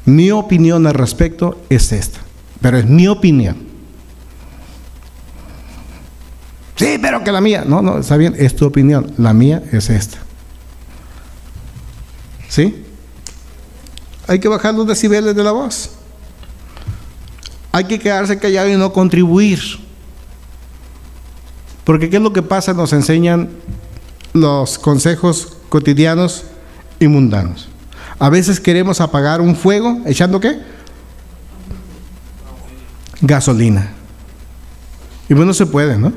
A: Mi opinión al respecto es esta, pero es mi opinión. Sí, pero que la mía. No, está bien, es tu opinión. La mía es esta. ¿Sí? Hay que bajar los decibeles de la voz. Hay que quedarse callado y no contribuir. Porque ¿qué es lo que pasa? Nos enseñan los consejos cotidianos y mundanos. A veces queremos apagar un fuego, ¿echando qué? Gasolina. Y bueno, se puede, ¿no?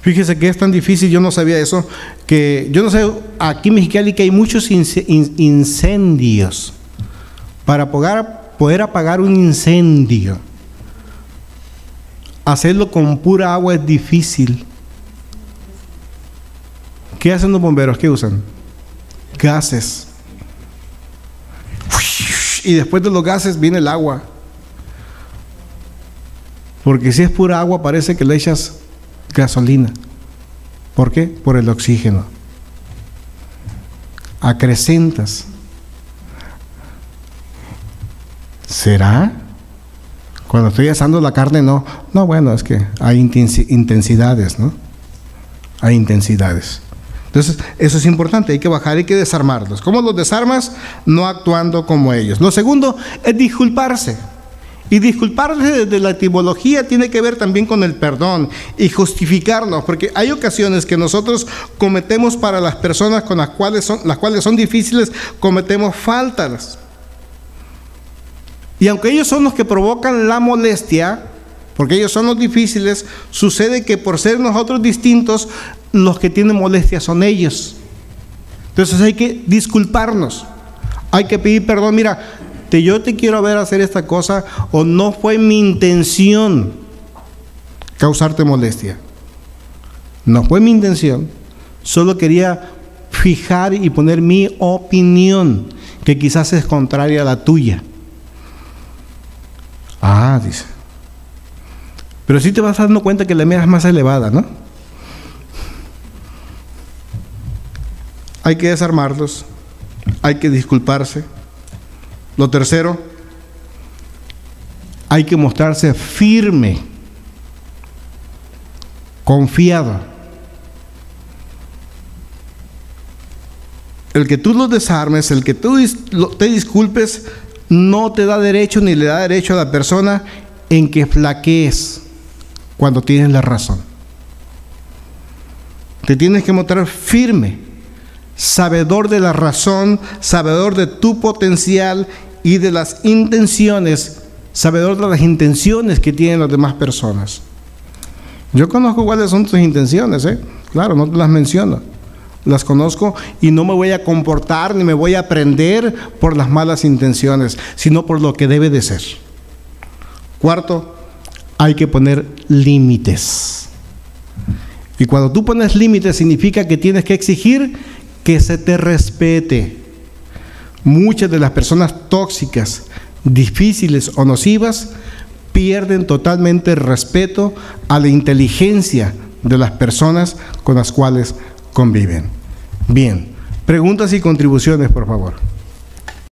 A: Fíjese que es tan difícil, yo no sabía eso, que yo no sé, aquí en Mexicali que hay muchos incendios. Para poder apagar un incendio, hacerlo con pura agua es difícil. ¿Qué hacen los bomberos? ¿Qué usan? Gases. Y después de los gases viene el agua. Porque si es pura agua parece que le echas gasolina. ¿Por qué? Por el oxígeno. Acrecentas. ¿Será? Cuando estoy asando la carne, no. No, bueno, es que hay intensidades, ¿no? Hay intensidades. Entonces, eso es importante, hay que bajar, hay que desarmarlos. ¿Cómo los desarmas? No actuando como ellos. Lo segundo es disculparse. Y disculparse desde la etimología tiene que ver también con el perdón y justificarnos, porque hay ocasiones que nosotros cometemos para las personas con las cuales son difíciles, cometemos faltas. Y aunque ellos son los que provocan la molestia, porque ellos son los difíciles, sucede que por ser nosotros distintos, los que tienen molestia son ellos. Entonces hay que disculparnos, hay que pedir perdón. Mira, yo te quiero ver hacer esta cosa, o no fue mi intención causarte molestia. No fue mi intención, solo quería fijar y poner mi opinión, que quizás es contraria a la tuya. Ah, dice. Pero sí te vas dando cuenta que la mía es más elevada, ¿no? Hay que desarmarlos, hay que disculparse. Lo tercero, hay que mostrarse firme, confiado. El que tú los desarmes, el que tú te disculpes, no te da derecho ni le da derecho a la persona en que flaquees cuando tienes la razón. Te tienes que mostrar firme, sabedor de la razón, sabedor de tu potencial y de las intenciones, sabedor de las intenciones que tienen las demás personas. Yo conozco cuáles son tus intenciones, claro, no te las menciono. Las conozco y no me voy a comportar ni me voy a prender por las malas intenciones, sino por lo que debe de ser. Cuarto, hay que poner límites. Y cuando tú pones límites significa que tienes que exigir que se te respete. Muchas de las personas tóxicas, difíciles o nocivas pierden totalmente el respeto a la inteligencia de las personas con las cuales conviven. Bien, preguntas y contribuciones, por favor.